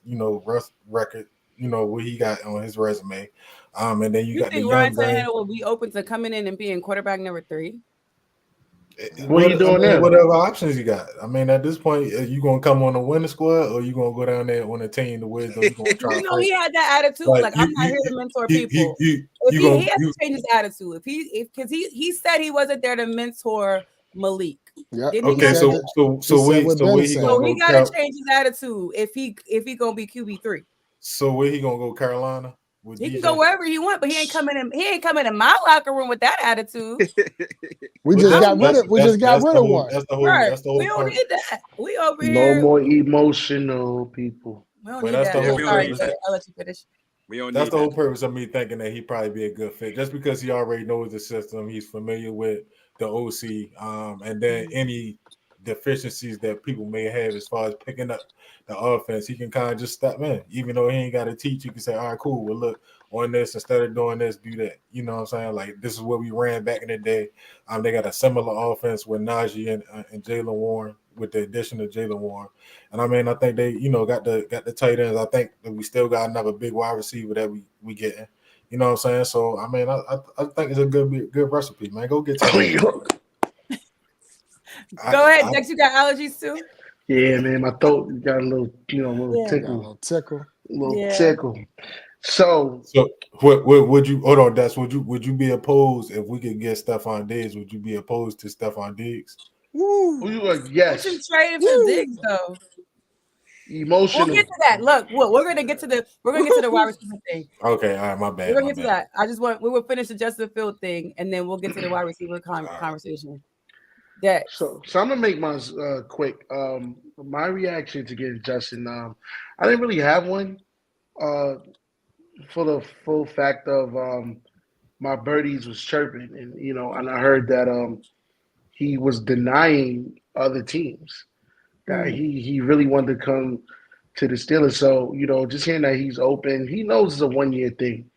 record what he got on his resume, and then you You got the think Ryan young guy. Tannehill will be open to coming in and being quarterback number 3? What are you doing now? Whatever options you got. I mean, at this point, you gonna come on the winning squad or you gonna go down there on a team to win? Or you gonna try You to know, fight? he had that attitude. Like Like, I'm not here to mentor people. you If you he gonna has you to change his attitude. Because he said he wasn't there to mentor Malik. Yep. Didn't he He okay? not said say that. that? He said what So Ben where he said. gonna So he go? got to change his attitude if he gonna be QB3. So where he gonna go? Carolina with He can go DJ? wherever he want, but he ain't coming in my locker room with that attitude. We But just I got don't rid need of. We just got that's rid the of whole one. right. that's the We whole don't purpose. need that. We over No here. more emotional people. We don't But need that's the that. Yeah, whole we don't Sorry, need purpose. Jay. that. I'll let you finish. We don't That's need the that. whole purpose of me thinking that he'd probably be a good fit, just because he already knows the system. He's familiar with the OC, and then any deficiencies that people may have as far as picking up the offense, he can kind of just step in. Even though he ain't got to teach, you can say, "All right, cool. Well, look on this instead of doing this, do that." You know what I'm saying? Like this is what we ran back in the day. They got a similar offense with Najee and Jalen Warren, with the addition of Jalen Warren. And I mean, I think they, got the tight ends. I think that we still got another big wide receiver that we getting. You know what I'm saying? So I mean, I think it's a good recipe, man. Go get tight ends. Go ahead, Dex. You got allergies too? Yeah, man, my throat got a little, little Yeah. Got a tickle, little tickle. little Yeah. tickle. So So what would you hold on? That's would you be opposed if we could get Stephon Diggs? Would you be opposed to Stephon Diggs? Woo. we were What yes, you trading for Diggs though? We'll emotional. get to that. Look, we're gonna get to the wide receiver thing. Okay, all right, my We're bad, gonna my get to bad. that. We will finish the Justin Field thing, and then we'll get to the wide receiver conversation. Dex. So I'm gonna make mine quick. My reaction to getting Justin, I didn't really have one. For the full fact of my birdies was chirping, and and I heard that he was denying other teams that Mhm. he really wanted to come to the Steelers. So just hearing that he's open, he knows it's a 1 year thing.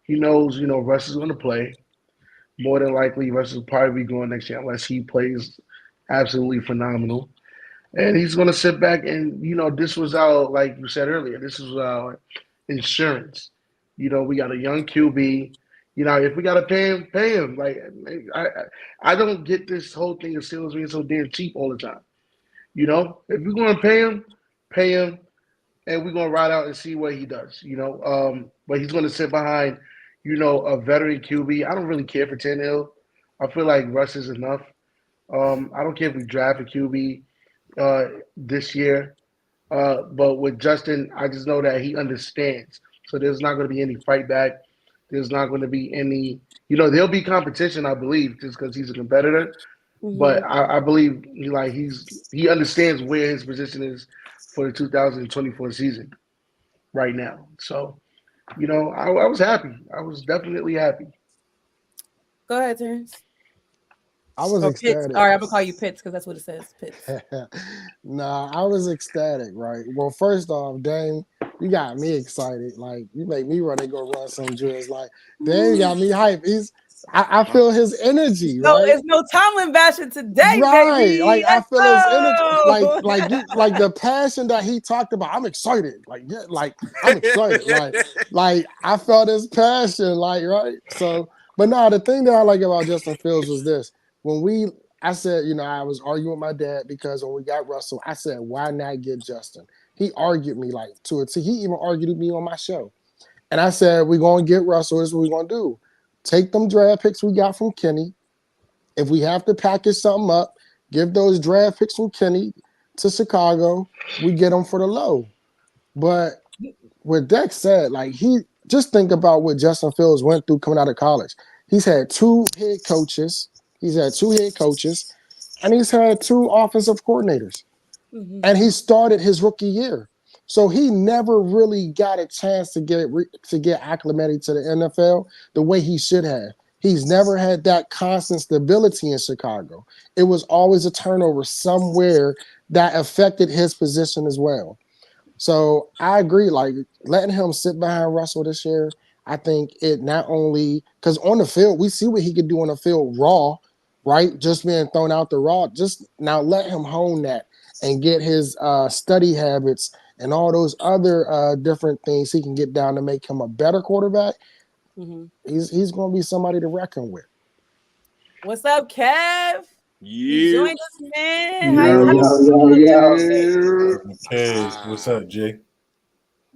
He knows Russ is going to play. More than likely, Russ will probably be going next year unless he plays absolutely phenomenal. And he's going to sit back and this was our, like you said earlier, this was our insurance. We got a young QB. If we got to pay him. Like I don't get this whole thing of Steelers being so damn cheap all the time. If we're going to pay him, and we're gonna ride out and see what he does. But he's gonna sit behind, a veteran QB. I don't really care for Tannehill. I feel like Russ is enough. I don't care if we draft a QB this year. But with Justin, I just know that he understands. So there's not going to be any fight back. There's not going to be any, there'll be competition, I believe, just because he's a competitor. But Mhm. I believe he understands where his position is for the 2024 season right now. So, I was happy. I was definitely happy. Go ahead, Terrence. I was Or Pitts. ecstatic. All right, I'm gonna call you Pitts because that's what it says. Pitts. Nah, I was ecstatic, right? Well, first off, Dame, you got me excited. Like, you make me want to go run some drills. Like, Dame got me hype. I feel his energy, No, right? it's no Tomlin bashing today, Right. baby. Like, I Let's feel his energy. go. Like the passion that he talked about. I'm excited. Like, yeah, like, I'm excited. Like, I felt his passion, like, right? So, but no, the thing that I like about Justin Fields was this. I said, I was arguing with my dad because when we got Russell, I said, why not get Justin? He argued me like to a T. He even argued with me on my show. And I said, we're going to get Russell. This is what we're going to do. Take them draft picks we got from Kenny. If we have to package something up, give those draft picks from Kenny to Chicago. We get them for the low. But what Dex said, like he just think about what Justin Fields went through coming out of college. He's had two head coaches. And he's had two offensive coordinators. Mhm. And he started his rookie year. So he never really got a chance to get acclimated to the NFL the way he should have. He's never had that constant stability in Chicago. It was always a turnover somewhere that affected his position as well. So I agree, like letting him sit behind Russell this year, I think it not only because on the field, we see what he could do on the field raw, right? Just being thrown out the raw. Just now let him hone that and get his study habits and all those other different things he can get down to make him a better quarterback. Mhm. He's going to be somebody to reckon with. What's up, Kev? You You. joined us, man. Yo, How you yo, yo, feeling? yo. Yeah. Okay, what's up, Jay?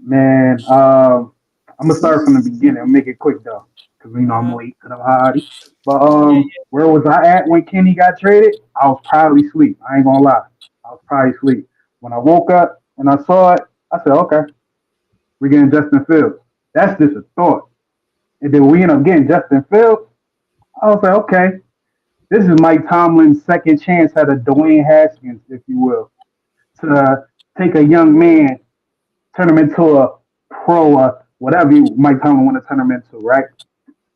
Man, I'm gonna start from the beginning. I'll make it quick though, because I'm Uh-huh. late to the party. But Yeah. where was I at when Kenny got traded? I was probably asleep. I ain't gonna lie. I was probably asleep. When I woke up and I saw it, I said, okay, we're getting Justin Fields. That's just a thought. And then we end up getting Justin Fields. I was like, okay, this is Mike Tomlin's second chance at a Dwayne Haskins, if you will, to take a young man, turn him into a pro, whatever Mike Tomlin want to turn him into, right?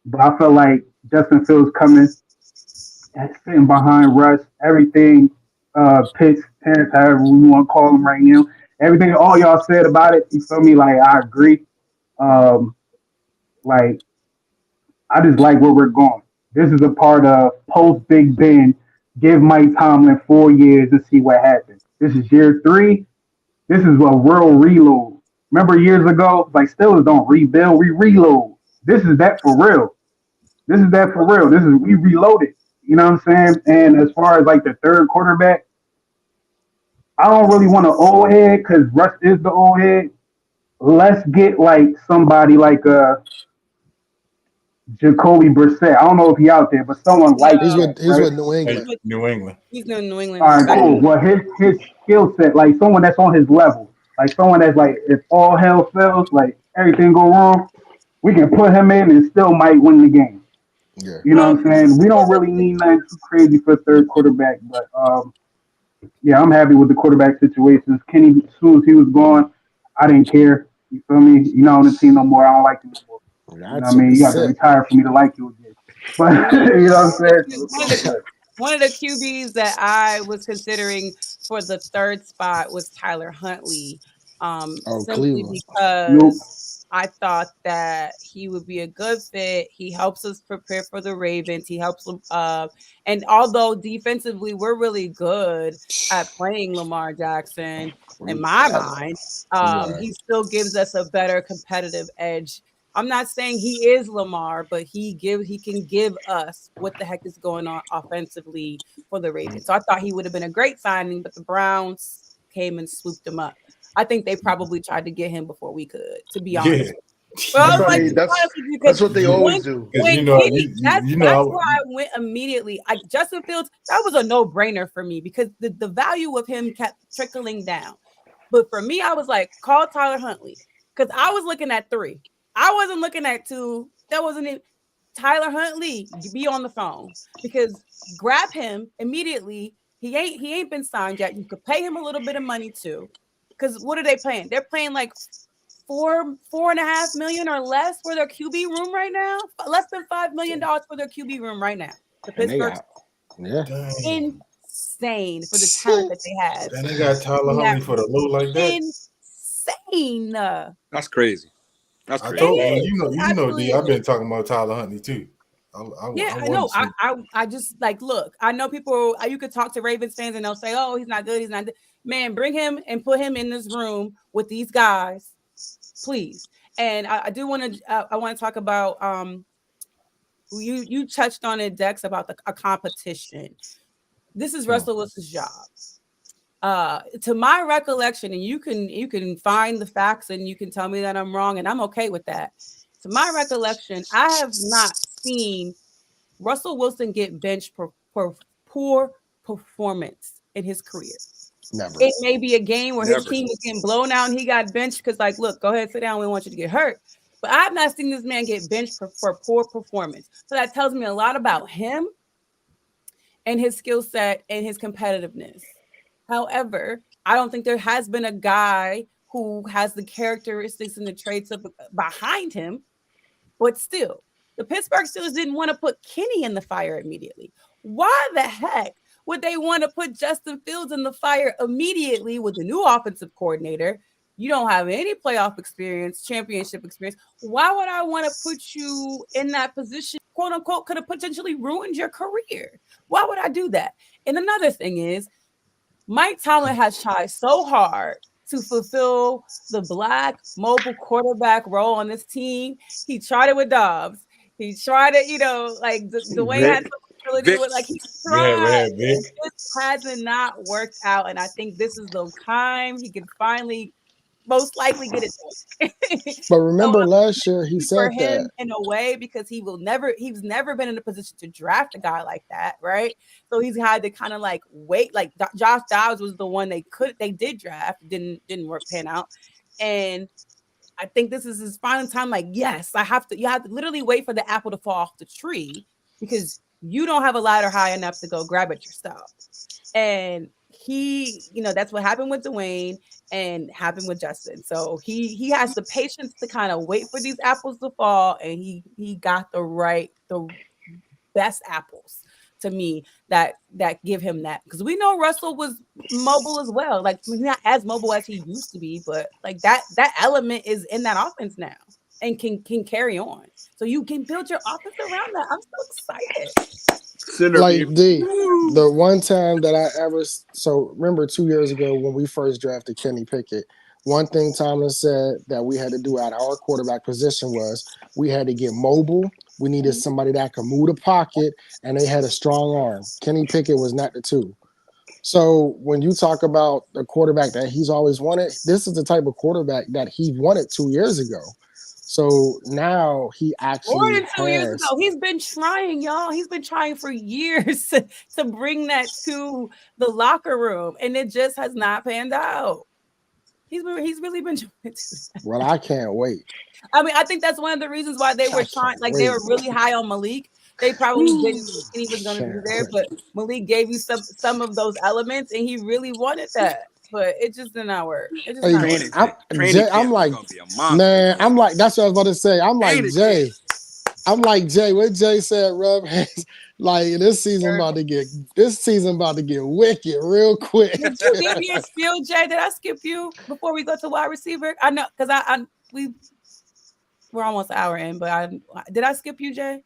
But I felt like Justin Fields coming, sitting behind Russ, everything, Pitts, Terrence, however we want to call him right now, everything all y'all said about it, you feel me? Like I agree. Um, like I just like where we're going. This is a part of post Big Ben. Give Mike Tomlin 4 years to see what happens. This is year three. This is a real reload. Remember years ago, like Steelers don't rebuild, we reload. This is that for real. This is that for real. This is we reloaded. You know what I'm saying? And as far as like the third quarterback, I don't really want an old head because Russ is the old head. Let's get like somebody like Jacoby Brissett. I don't know if he out there, but someone like He's No, with that, he's right? with New he's Hey, England. with New England. he's in New All England right, back. cool. Well, his skill set, like someone that's on his level, like someone that's like, if all hell fails, like everything go wrong, we can put him in and still might win the game. Yeah. You know what I'm saying? We don't really need nothing too crazy for a third quarterback, but yeah, I'm happy with the quarterback situations. Kenny, as soon as he was gone, I didn't care. You feel me? You're not on the team no more. I don't like him no more. You know That what I took mean? a You have to sip. retire for me to like you again. But you know what I'm saying? So it's One of all the good. one of the QBs that I was considering for the third spot was Tyler Huntley, Oh, simply Cleveland. Nope. because I thought that he would be a good fit. He helps us prepare for the Ravens. He helps them, and although defensively we're really good at playing Lamar Jackson, in my mind, Right. he still gives us a better competitive edge. I'm not saying he is Lamar, but he can give us what the heck is going on offensively for the Ravens. So I thought he would have been a great signing, but the Browns came and swooped him up. I think they probably tried to get him before we could, to be Yeah. honest. But I That's was why like, they. to be honest That's with you, because that's what they when always do. Because when Kenny, you that's know where I went immediately. Justin Fields, that was a no brainer for me because the value of him kept trickling down. But for me, I was like, call Tyler Huntley because I was looking at 3. I wasn't looking at 2. That wasn't it. Tyler Huntley, be on the phone because grab him immediately. He ain't been signed yet. You could pay him a little bit of money too. Because what are they paying? They're paying like 4.5 million or less for their QB room right now. Less than $5 million for their QB room right now. The And they Pittsburgh got, yeah. dang. insane for the talent that they have. And they got Tyler In that Huntley for the low like that. insane. That's crazy. That's I It crazy. told is. It D. absolutely I've is. been talking about Tyler Huntley too. Yeah, I I want know. to see. I just like look. I know people. You could talk to Ravens fans and they'll say, "Oh, he's not good. He's not good." Man, bring him and put him in this room with these guys, please. And I do want to. I want to talk about. You touched on it, Dex, about a competition. This is Hmm. Russell Wilson's job. To my recollection, and you can find the facts and you can tell me that I'm wrong, and I'm okay with that. To my recollection, I have not seen Russell Wilson get benched for poor performance in his career. Never. It may be a game where his Never. team was getting blown out and he got benched because, like, look, go ahead, sit down. We want you to get hurt. But I've not seen this man get benched for poor performance. So that tells me a lot about him and his skill set and his competitiveness. However, I don't think there has been a guy who has the characteristics and the traits of behind him. But still, the Pittsburgh Steelers didn't want to put Kenny in the fire immediately. Why the heck would they want to put Justin Fields in the fire immediately with the new offensive coordinator? You don't have any playoff experience, championship experience. Why would I want to put you in that position, quote unquote, could have potentially ruined your career? Why would I do that? And another thing is, Mike Tomlin has tried so hard to fulfill the black mobile quarterback role on this team. He tried it with Dobbs. He tried it, like Dwayne had Vic. some ability Vic. with, like, he We tried. had Vic. And this hasn't not worked out. And I think this is the time he could finally most likely get it done. But So remember last year he for said that. him in a way because he's never been in a position to draft a guy like that, right? So he's had to kind of like wait. Like Josh Dobbs was the one they did draft, didn't work pan out, and I think this is his final time. Like, yes, you have to literally wait for the apple to fall off the tree because you don't have a ladder high enough to go grab it yourself. And that's what happened with Dwayne and happened with Justin. So he has the patience to kind of wait for these apples to fall, and he got the best apples to me that give him that, because we know Russell was mobile as well. Like, he's not as mobile as he used to be, but like that element is in that offense now and can carry on. So you can build your offense around that. I'm so excited. Center Like beam. D, the one time that I ever, so remember 2 years ago when we first drafted Kenny Pickett, one thing Tomlin said that we had to do at our quarterback position was we had to get mobile. We needed somebody that could move the pocket, and they had a strong arm. Kenny Pickett was not the two. So when you talk about the quarterback that he's always wanted, this is the type of quarterback that he wanted 2 years ago. So now he More actually than 2 years has. ago, he's been trying, y'all. He's been trying for years to bring that to the locker room, and it just has not panned out. He's really been trying to do that. Well, I can't wait. I mean, I think that's one of the reasons why they were I trying, can't like they wait. were really high on Malik. They probably didn't think he was going to be Can't there, wait. but Malik gave you some of those elements, and he really wanted that. but it just did not work. It just Hey, not work. Training I'm camp. Training Jay. camp I'm is like, gonna be a monster. man. I'm like, that's what I was about to say. I'm like Training Jay. camp. I'm like Jay. What Jay said, Rub has like this season about to get wicked real quick. Did you give me a spiel, Jay? Did I skip you before we go to wide receiver? I know because we're almost an hour in, but did I skip you, Jay?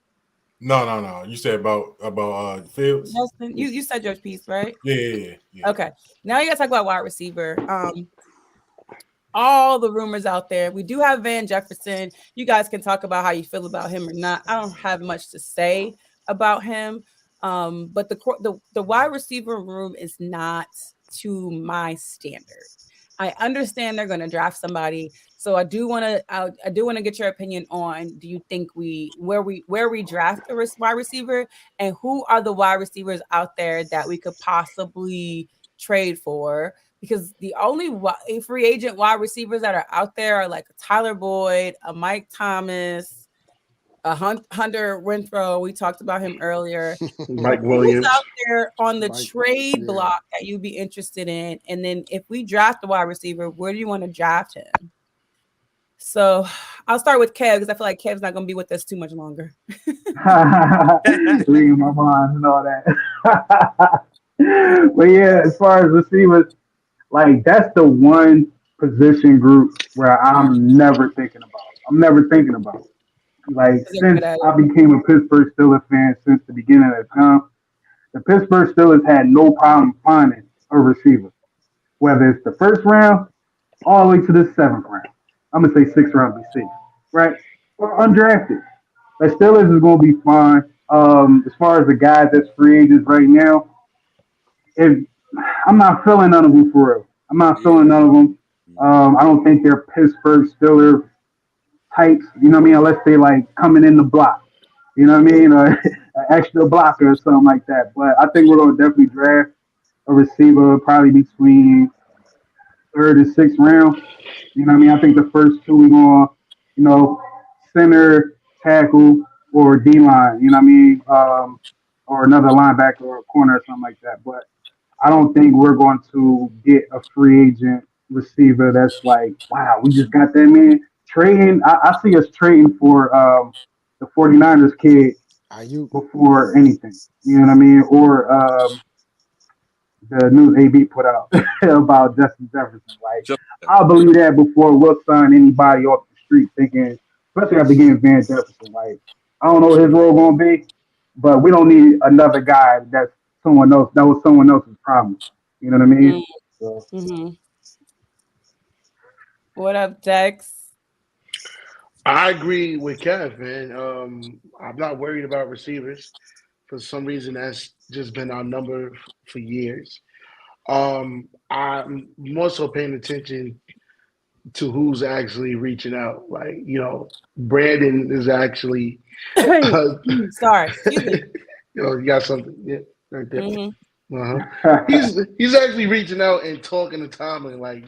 No. You said about Fields. Justin, you said your piece, right? Yeah. Okay. Now you gotta talk about wide receiver. All the rumors out there. We do have Van Jefferson. You guys can talk about how you feel about him or not. I don't have much to say about him. But the wide receiver room is not to my standard. I understand they're going to draft somebody, so I do want to get your opinion on. Do you think where we draft a wide receiver, and who are the wide receivers out there that we could possibly trade for? Because the only free agent wide receivers that are out there are like a Tyler Boyd, a Mike Thomas, a Hunter Renfrow. We talked about him earlier. Mike Who's Williams. out there on the Mike, trade yeah. block that you'd be interested in? And then if we draft a wide receiver, where do you want to draft him? So I'll start with Kev because I feel like Kev's not going to be with us too much longer. Reading my mind and all that. But yeah, as far as receivers, like that's the one position group where I'm never thinking about. Like since I became a Pittsburgh Steelers fan since the beginning of time, the Pittsburgh Steelers had no problem finding a receiver, whether it's the first round all the way to the seventh round. I'm gonna say sixth round be safe, right? Or undrafted. The Steelers is gonna be fine. As far as the guys that's free agents right now, if I'm not feeling none of them for real. I'm not feeling none of them. I don't think they're Pittsburgh Steelers types, you know what I mean? Unless they like coming in the block, you know what I mean? Or an extra blocker or something like that. But I think we're going to definitely draft a receiver probably between third and sixth round. You know what I mean? I think the first two we're going to, center, tackle, or D line, you know what I mean? Or another linebacker or a corner or something like that. But I don't think we're going to get a free agent receiver that's like, wow, we just got that man. Trading, I see us trading for the 49ers kid before anything. You know what I mean? Or the news AB put out about Justin Jefferson. Like, I'll believe that before we'll sign anybody off the street thinking, especially after getting Van Jefferson. Like, I don't know what his role going to be, but we don't need another guy that's someone else. That was someone else's problem. You know what I mean? So. What up, Dex? I agree with Kev, man. I'm not worried about receivers. For some reason, that's just been our number for years. I'm more so paying attention to who's actually reaching out. Like, Brandon is actually. Sorry, excuse me. You got something, yeah, right there. He's actually reaching out and talking to Tomlin, like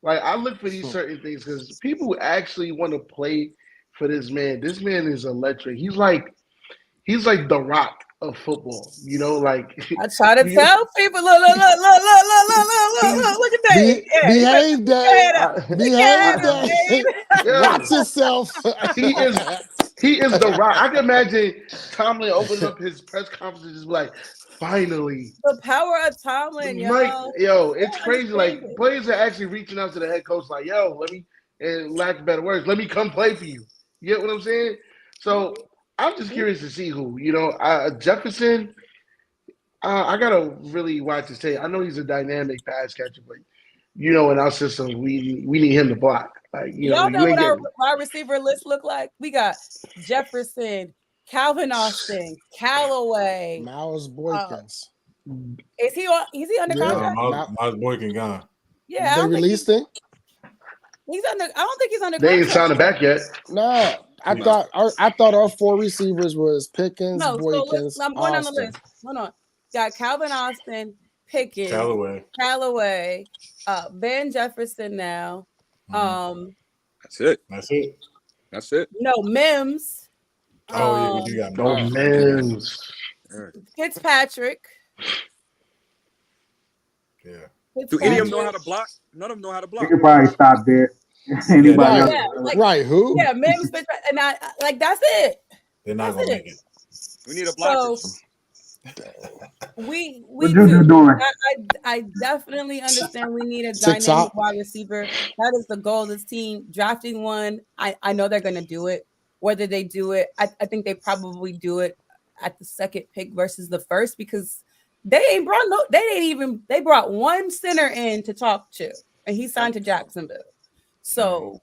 I look for these certain things because people actually want to play for this man. This man is electric. He's like the Rock of football. Like I try to tell people, look at that. Behave, Dave. Behave, Dave. Watch yourself. He is the Rock. I can imagine Tomlin opening up his press conference and just be like, finally. The power of Tomlin, it's crazy. Like, players are actually reaching out to the head coach like, let me, and lack of better words, let me come play for you. You get what I'm saying? So I'm just curious to see who. Jefferson, I got to really watch his tape. I know he's a dynamic pass catcher, but, in our system, we need him to block. Like, y'all know what our wide receiver list look like? We got Jefferson, Calvin Austin, Callaway, Miles Boykins. Is he under contract? Miles Boykin gone. Yeah, they released him. He's under. I don't think he's under. They ain't signed him back yet. No, I thought our four receivers was Pickens, Boykins. So I'm going on the list. Hold on. Got Calvin Austin, Pickens, Callaway, Van Jefferson now. That's it. No, Mims. You got Mims. Fitzpatrick. Yeah. Do any of them Fitzpatrick. know how to block? None of them know how to We block. could probably stop there. Anybody Right. else? Yeah, like Right. Who? yeah, Mims Fitzpatrick, and I like that's it. They're not That's gonna it. make it. We need a blocker. So we What do. Juju doing? I definitely understand we need a TikTok. dynamic wide receiver. That is the goal of this team. Drafting one, I know they're gonna do it. Whether they do it, I think they probably do it at the second pick versus the first because they brought one center in to talk to, and he signed to Jacksonville. So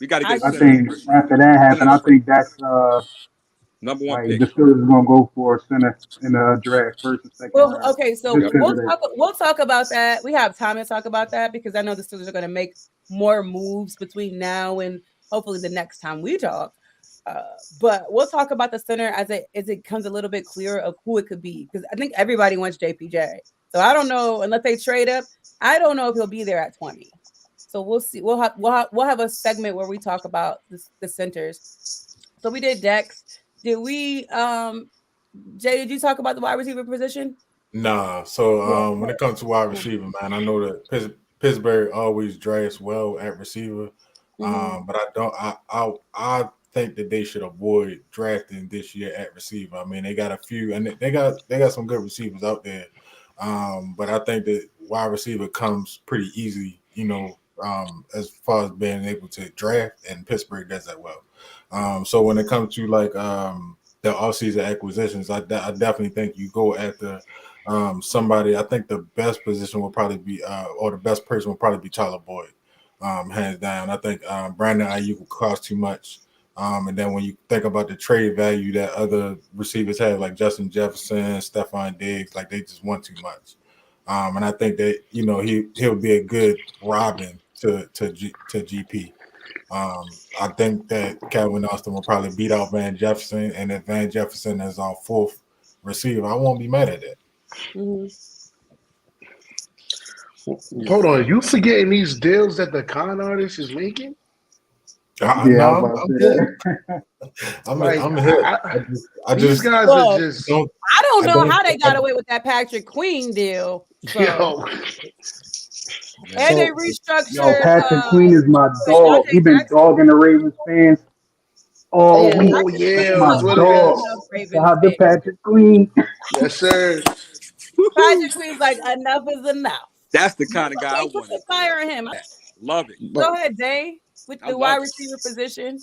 We got to I get a I just center think first. after that happened, I think that's Number one like pick. the Steelers is gonna go for a center in the draft, first and second well, round, okay, so just because of that. we'll talk about that. We have time to talk about that because I know the Steelers are going to make more moves between now and hopefully the next time we talk. But we'll talk about the center as it comes a little bit clearer of who it could be because I think everybody wants JPJ. So I don't know unless they trade up. I don't know if he'll be there at 20. So we'll see. We'll have a segment where we talk about the centers. So we did Dex. Did we Jay, did you talk about the wide receiver position? Nah. So when it comes to wide receiver, man, I know that Pittsburgh always drafts well at receiver. But I don't. I think that they should avoid drafting this year at receiver. I mean, they got a few, and they got some good receivers out there. But I think that wide receiver comes pretty easy, as far as being able to draft, and Pittsburgh does that well. So when it comes to like the offseason acquisitions, I definitely think you go after somebody. I think the best position will probably be, or the best person will probably be Tyler Boyd, hands down. I think Brandon Ayuk will cost too much. And then when you think about the trade value that other receivers have, like Justin Jefferson, Stephon Diggs, like they just want too much. And I think that he'll be a good Robin to GP. I think that Calvin Austin will probably beat out Van Jefferson, and if Van Jefferson is our fourth receiver, I won't be mad at that. Hold on, you forgetting these deals that the con artist is making? Yeah, I was about to say that. I'm here. These guys are just. I don't know how they got away with that Patrick Queen deal. So. Yo. And they restructured. Yo, Patrick Queen is my dog. He been dogging the Ravens fans all week. Yeah, That's my dog. Shout out to Patrick Queen. Yes, sir. Patrick Queen's like, enough is enough. That's the kind of guy I want. Firing him. Love it. Go ahead, Dave, with the wide receiver position.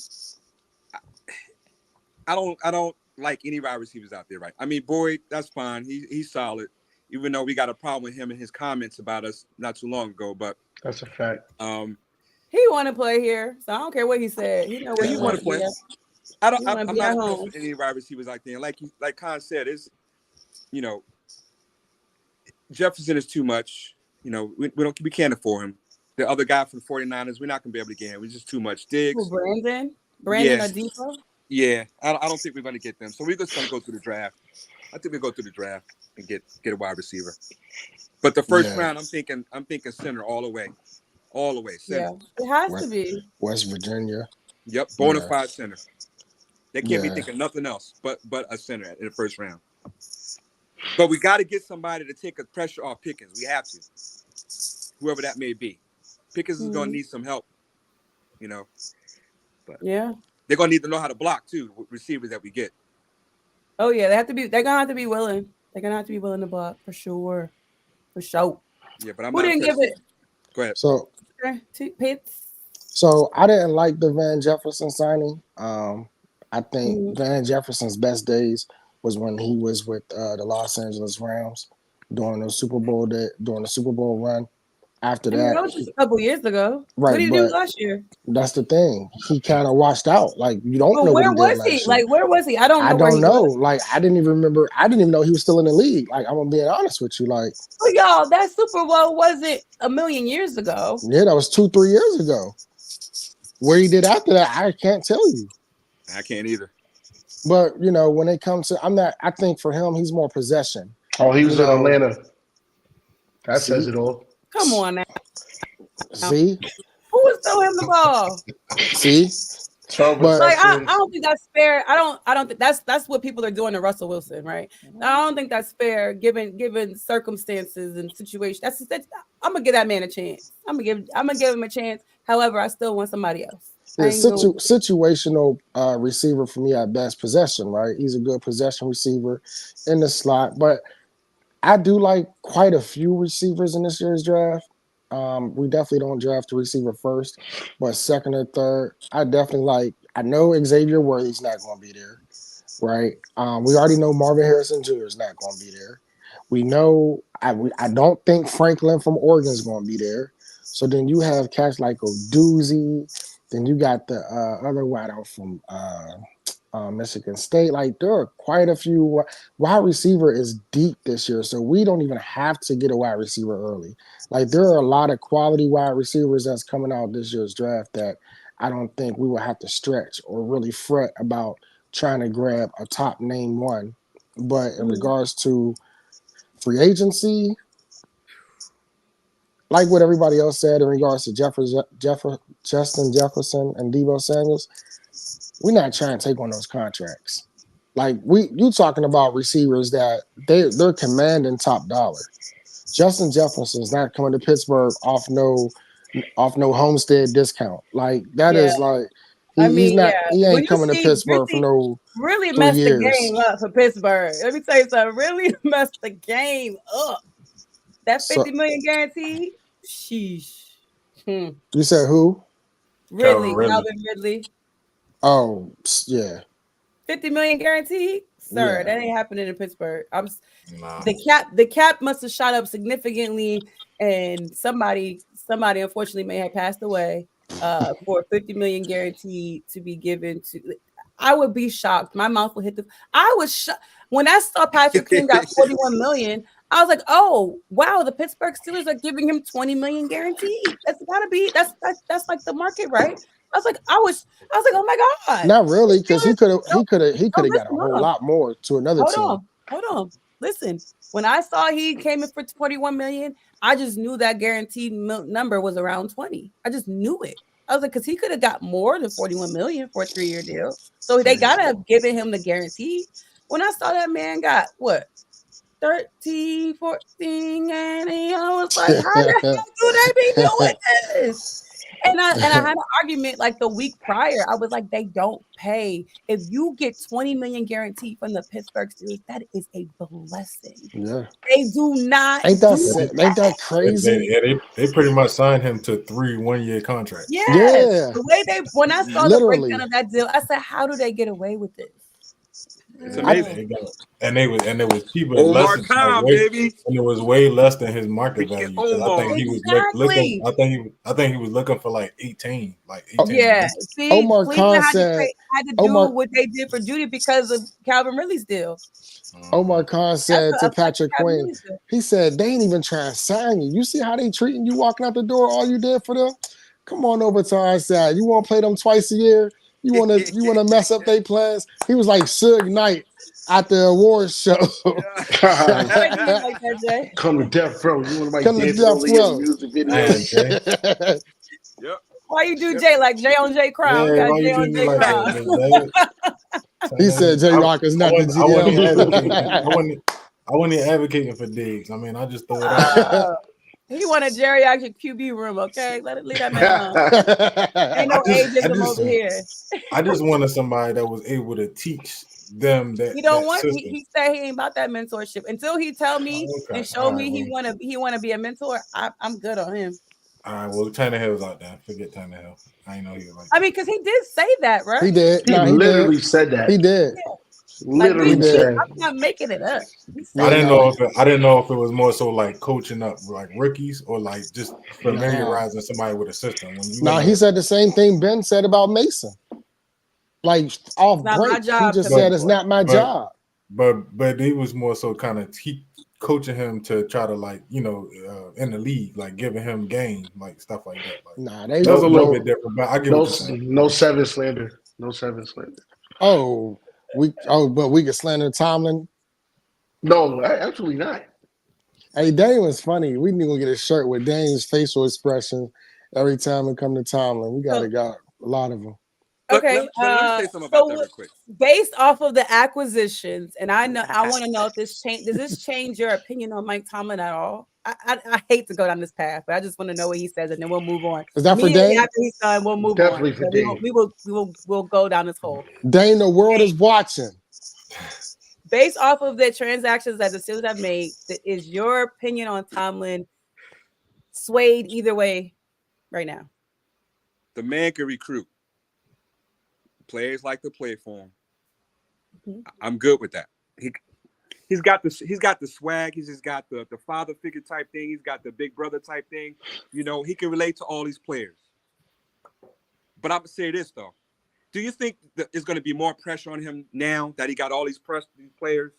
I don't like any wide receivers out there, right? I mean, Boyd, that's fine. He's solid, even though we got a problem with him and his comments about us not too long ago. But that's a fact. He want to play here, so I don't care what he said. He know where he want to play. I'm not impressed with any wide receivers out there. Like Khan said, it's Jefferson is too much. We can't afford him. The other guy from the 49ers, we're not gonna be able to get him. It's just too much. Diggs. Brandon Adipo? Yeah, I don't think we're gonna get them. So we're just gonna go through the draft. I think we go through the draft and get a wide receiver. But the first round, I'm thinking center all the way. Center. Yeah, it has to be West Virginia. Yep, bona fide center. They can't be thinking nothing else but a center in the first round. But we got to get somebody to take the pressure off Pickens. We have to, whoever that may be. Pickens is going to need some help, But they're going to need to know how to block too with receivers that we get. Oh yeah, they're going to have to be willing. They're going to have to be willing to block for sure. Yeah, but who didn't give it? Go ahead. So Pitts. So I didn't like the Van Jefferson signing. I think Van Jefferson's best days was when he was with the Los Angeles Rams during the Super Bowl run. After that was just a couple years ago. Right, what did he do last year? That's the thing. He kind of washed out. Like you don't know where what he was did he? last year. Like where was he? I don't know. Like I didn't even remember. I didn't even know he was still in the league. Like I'm gonna be honest with you. Like y'all, that Super Bowl wasn't a million years ago. Yeah, that was 2-3 years ago. Where he did after that, I can't tell you. I can't either. But when it comes to, I think for him, he's more possession. Oh, he was in Atlanta. That says it all. Come on now. See? Who was throwing him the ball? See? 12 But Like I receptions. don't think that's fair. I don't think that's what people are doing to Russell Wilson, right? I don't think that's fair given circumstances and situations. That's I'm gonna give that man a chance. I'm gonna give him a chance. However, I still want somebody else. I yeah, ain't go. situational receiver for me at best, possession, right? He's a good possession receiver in the slot, but I do like quite a few receivers in this year's draft. We definitely don't draft the receiver first, but second or third, I definitely like. I know Xavier Worthy's not going to be there, right? We already know Marvin Harrison Jr. is not going to be there. We know I don't think Franklin from Oregon is going to be there. So then you have cats like O'Doozy. Then you got the other wideout from Michigan State. Like there are quite a few. Wide receiver is deep this year, so we don't even have to get a wide receiver early. Like there are a lot of quality wide receivers that's coming out this year's draft that I don't think we will have to stretch or really fret about trying to grab a top name one. But in Mhm. regards to free agency, like what everybody else said in regards to Justin Jefferson and Debo Samuels, we're not trying to take on those contracts. Like you talking about receivers that they're commanding top dollar. Justin Jefferson's not coming to Pittsburgh off no homestead discount. Like that Yeah. is like I he's mean, not yeah. he When ain't you coming to see Pittsburgh for no really 3 messed the years. game up for Pittsburgh. Let me tell you something. Really messed the game up. That So 50 million guarantee. Sheesh. Hmm. you said who? Calvin Ridley. Calvin Ridley. Oh yeah, 50 million guaranteed, sir. yeah. That ain't happening in Pittsburgh. Nah. The cap must have shot up significantly, and somebody unfortunately may have passed away for 50 million guaranteed to be given to. I would be shocked. My mouth would hit the. I was shocked when I saw Patrick King got 41 million. I was like, oh wow, the Pittsburgh Steelers are giving him 20 million guaranteed. That's gotta be that's like the market, right? I was like, oh my god, Not the really, because Steelers. he No, could have got a listen, whole lot more to another hold team. on, hold on. Listen, when I saw he came in for 21 million, I just knew that guaranteed number was around 20. I just knew it. I was like, because he could have got more than 41 million for a 3-year deal. So they gotta have given him the guarantee. When I saw that man got what 13, 14, and I was like, how the hell do they be doing this? And I had an argument like the week prior. I was like, they don't pay. If you get 20 million guaranteed from the Pittsburgh Steelers, that is a blessing. Yeah, They do not ain't do ain't that. that crazy? They pretty much signed him to 3 1-year contracts. Yes. Yeah, The way they when I saw the breakdown literally. of that deal, I said, how do they get away with this? It's Yeah, I amazing. they got, and it was cheaper, less Omar than like Khan, way, baby. and it was way less than his market Freaking value because I think Omar. he was looking. Exactly. I think he was looking for like 18, like Oh, 18 Yeah. million. See, Omar Khan Cleveland said had to do Omar what they did for Judy because of Calvin Ridley's deal. Uh-huh. Omar Khan That's said the to effect of Patrick Calvin Quinn, Ridley's deal. he said they ain't even trying to sign you. You see how they treating you walking out the door? All you did for them? Come on over to our side. You want to play them twice a year? You wanna mess up their plans? He was like Suge Knight at the awards show. Why do you like that, Jay? Come to death row. You want to like Come to dance all death in your row. music Damn, videos? Jay. Yep. Why you do Yep. Jay like Jay on Jay Crown? We Yeah, got why Jay you on do me Jay like Crown. that, Jay? He said J Rock is not the I wasn't advocating. GM. I wasn't advocating for Diggs. I mean, I just throw it out there. He want a geriatric QB room, okay? Leave that man alone. Ain't no ageism over here. I just wanted somebody that was able to teach them He don't that want. system. He said he ain't about that mentorship until he tell me Okay, and show all right, me well, he wanna be a mentor. I'm good on him. all right. Well, Tannehill's out there. Forget Tannehill. I ain't know he was like I that. mean, because he did say that, right? He did. He No, he did. literally said that. He did. Yeah. Like Literally He did. said. I'm not making it up. He said I Yeah, didn't that. no. know if I didn't know if it was more so like coaching up like rookies or like just Nah. familiarizing somebody with a system. When you Nah, in he the said the same thing Ben said about Mason. Like It's off not my break, he job to just said it's mentor. not my but job. but he was more so kind of coaching him to try to like in the league, like giving him game, like stuff like that. Like Nah, that was a little bit No, different, but I get no, what you're saying. no seven slander. No seven slander. but we could slander Tomlin. No, absolutely not. Hey, Dane was funny. We need to get a shirt with Dane's facial expression every time we come to Tomlin. We gotta So got a lot of them. Okay. Let me say something about that real quick. Based off of the acquisitions, and I want to know if does this change your opinion on Mike Tomlin at all? I hate to go down this path, but I just want to know what he says, and then we'll move on. Is that for Immediately Dane? after he's done, we'll move Definitely on. for So Dane. we'll go down this hole. Dane, the world is watching. Based off of the transactions that the Steelers have made, is your opinion on Tomlin swayed either way right now? The man can recruit. Players like to play for him. Mm-hmm. I'm good with that. He's got the swag. He's just got the father figure type thing. He's got the big brother type thing. You know, he can relate to all these players. But I'm gonna say this though. Do you think that there's going to be more pressure on him now that he got all these players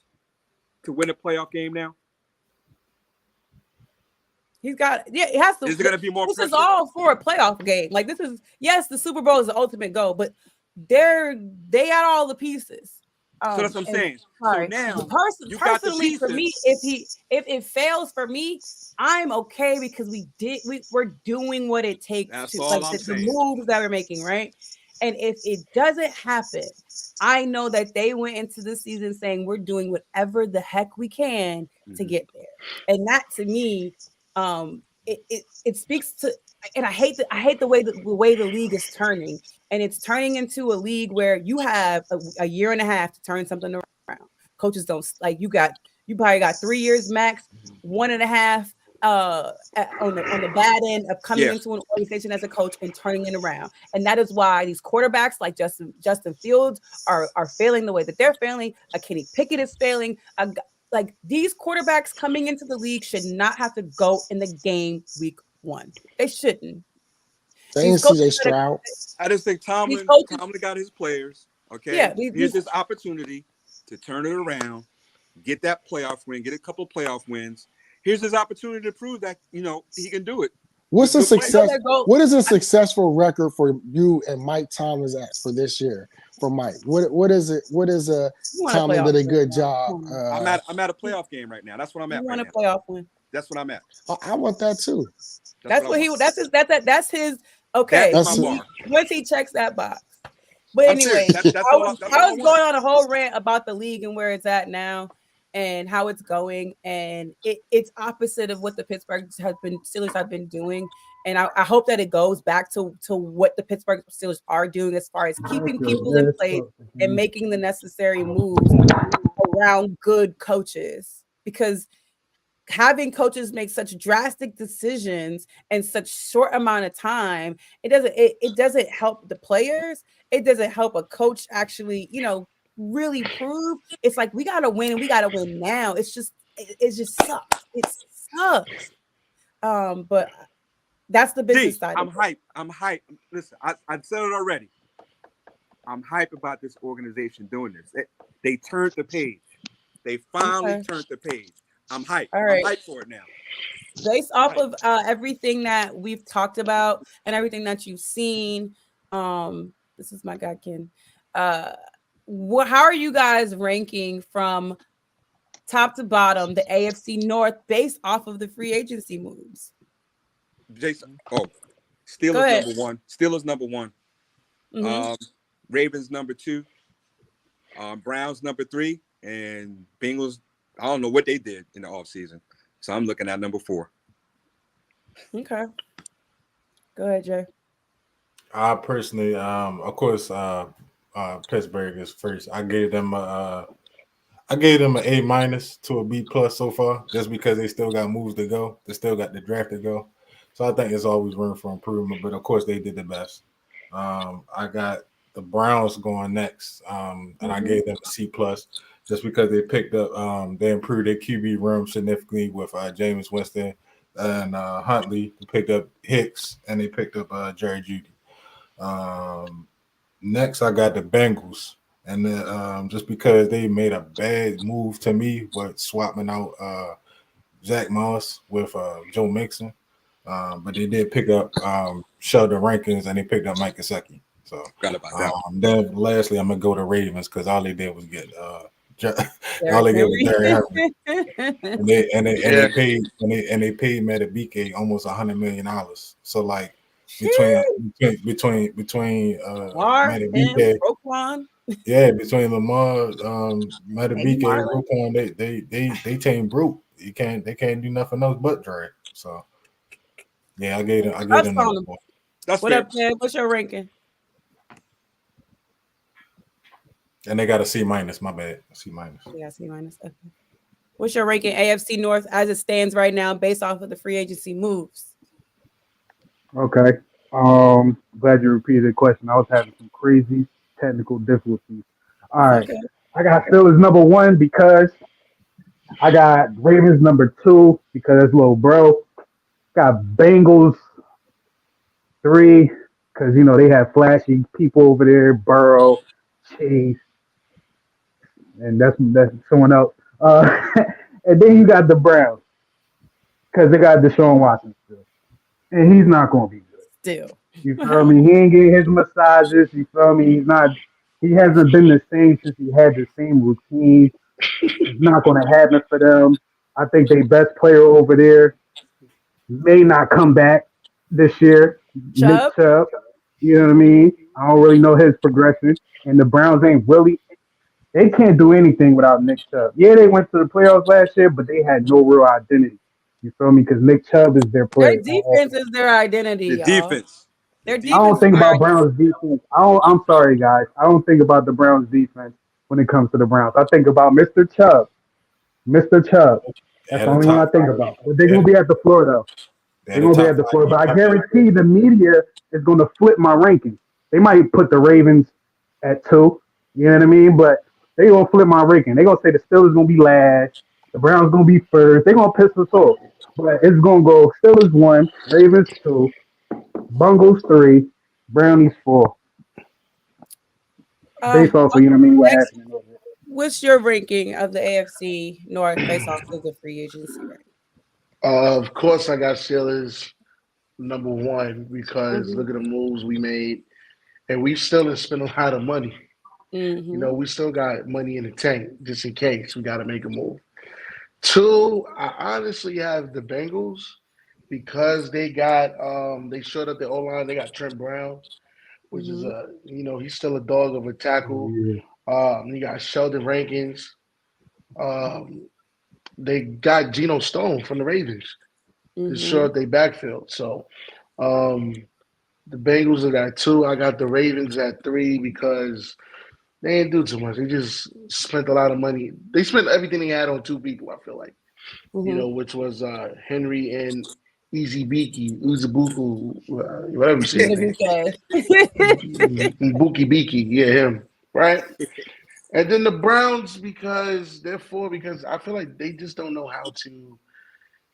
to win a playoff game now? He has to. Is there going to be more This pressure? is all for a playoff game. Like, this is, yes, the Super Bowl is the ultimate goal, but they got all the pieces. So that's what I'm saying. Sorry. So now, personally, for me, if it fails for me, I'm okay because we're doing what it takes That's to, all like, I'm saying. the moves that we're making, right? And if it doesn't happen, I know that they went into the season saying we're doing whatever the heck we can to get there. And that, to me, it speaks to, and I hate the way the league is turning, and it's turning into a league where you have a year and a half to turn something around. Coaches don't, like, you probably got 3 years max, 1.5 on the bad end of coming into an organization as a coach and turning it around. And that is why these quarterbacks like Justin Fields are failing the way that they're failing. Kenny Pickett is failing. Like, these quarterbacks coming into the league should not have to go in the game week 1. They shouldn't. They ain't CJ Stroud. I just think Tomlin got his players. Okay. Yeah. Here's his opportunity to turn it around, get that playoff win, get a couple of playoff wins. Here's his opportunity to prove that, you know, he can do it. What's a success? What is a successful record for you and Mike Tomlin for this year? For Mike, what is it? What is a Tomlin did a good job? I'm at a playoff game right now. That's what I'm at. You want a playoff win? That's what I'm at. I want that too. That's his. Okay, that's my bar. Once he checks that box. But anyway, I was going on a whole rant about the league and where it's at now and how it's going, and it's opposite of what the Pittsburgh Steelers have been doing. And I hope that it goes back to what the Pittsburgh Steelers are doing as far as keeping people in place and making the necessary moves around good coaches, because having coaches make such drastic decisions in such short amount of time, it doesn't help the players. It doesn't help a coach actually, really prove. It's like, we got to win, and we got to win now. It just sucks. It sucks. But that's the business side. I'm hyped. Listen, I said it already. I'm hyped about this organization doing this. They turned the page. They finally turned the page. I'm hyped. All right. I'm hyped for it now. Based off of everything that we've talked about and everything that you've seen, this is my guy Ken. How are you guys ranking from top to bottom the AFC North based off of the free agency moves? Jason, Steelers number one. Steelers number one. Mm-hmm. Ravens number 2. Browns number 3, and Bengals. I don't know what they did in the offseason, so I'm looking at number 4. Okay. Go ahead, Jay. I personally, of course, Pittsburgh is first. I gave them an A- to a B+ so far, just because they still got moves to go. They still got the draft to go. So I think there's always room for improvement, but of course they did the best. I got the Browns going next, and I gave them a C+, just because they picked up, they improved their QB room significantly with Jameis Winston and Huntley. They picked up Hicks, and they picked up Jerry Jeudy. Next, I got the Bengals, and just because they made a bad move to me with swapping out Zach Moss with Joe Mixon. But they did pick up Sheldon Rankins, and they picked up Mike Gesicki. So then lastly, I'm gonna go to Ravens because all they did was get Derrick Henry. and they paid Matabike almost $100 million. So, like, between Sheesh. Lamar and Matabike. Roquan. Yeah, between Lamar, Maybe Matabike, and Marlon. Roquan, they team brute. They can't do nothing else but drag. So yeah, I gave Trust them on number them. four. That's What fair. up, Ted? What's your ranking? And they got a C minus. My bad, C minus. Yeah, C minus. Okay. What's your ranking AFC North as it stands right now, based off of the free agency moves? Okay. Glad you repeated the question. I was having some crazy technical difficulties. All It's right. okay. I got Steelers number one because I got Ravens number two because it's little bro. Got Bengals three because they have flashy people over there, Burrow, Chase, and that's someone else. And then you got the Browns because they got Deshaun Watson still, and he's not going to be good. Still. You feel me? He ain't getting his massages. You feel me? He's not. He hasn't been the same since he had the same routine. It's not going to happen for them. I think their best player over there may not come back this year. Nick Chubb? Chubb. You know what I mean? I don't really know his progression. And the Browns ain't really. They can't do anything without Nick Chubb. Yeah, they went to the playoffs last year, but they had no real identity. You feel me? Because Nick Chubb is their Their player on defense offense. is their identity, The y'all. defense. The Their I defense. defense don't is think their about identity. Browns defense. I'm sorry, guys. I don't think about the Browns defense when it comes to the Browns. I think about Mr. Chubb. Mr. Chubb. That's At the a only one I top think five. about. But they're At gonna be at the floor though. They're at a gonna be top at the five floor. But I defense. guarantee the media is gonna flip my ranking. They might put the Ravens at two. You know what I mean? But they gonna flip my ranking. They gonna say the Steelers gonna be last. The Browns gonna be first. They gonna piss us off. But it's gonna go Steelers one, Ravens two, Bungles three, Brownies four. Based off of, what Next, happened over it. what's your ranking of the AFC North based off of the free agency rate? Of course, I got Steelers number one because Mm-hmm. look at the moves we made, and we still didn't spend a lot of money. Mm-hmm. We still got money in the tank just in case we got to make a move. Two, I honestly have the Bengals because they showed up the O line. They got Trent Brown, which is Mm-hmm. he's still a dog of a tackle. Yeah. You got Sheldon Rankins. Um, they got Geno Stone from the Ravens to shore Mm-hmm. up their backfield. So um, the Bengals are at two. I got the Ravens at three because they didn't do too much. They just spent a lot of money. They spent everything they had on two people, I feel like, Mm-hmm. which was Henry and Easy Beaky, Uzabuku, whatever you say his name. Buki Beaky, yeah, him, right? And then the Browns because they're four because I feel like they just don't know how to.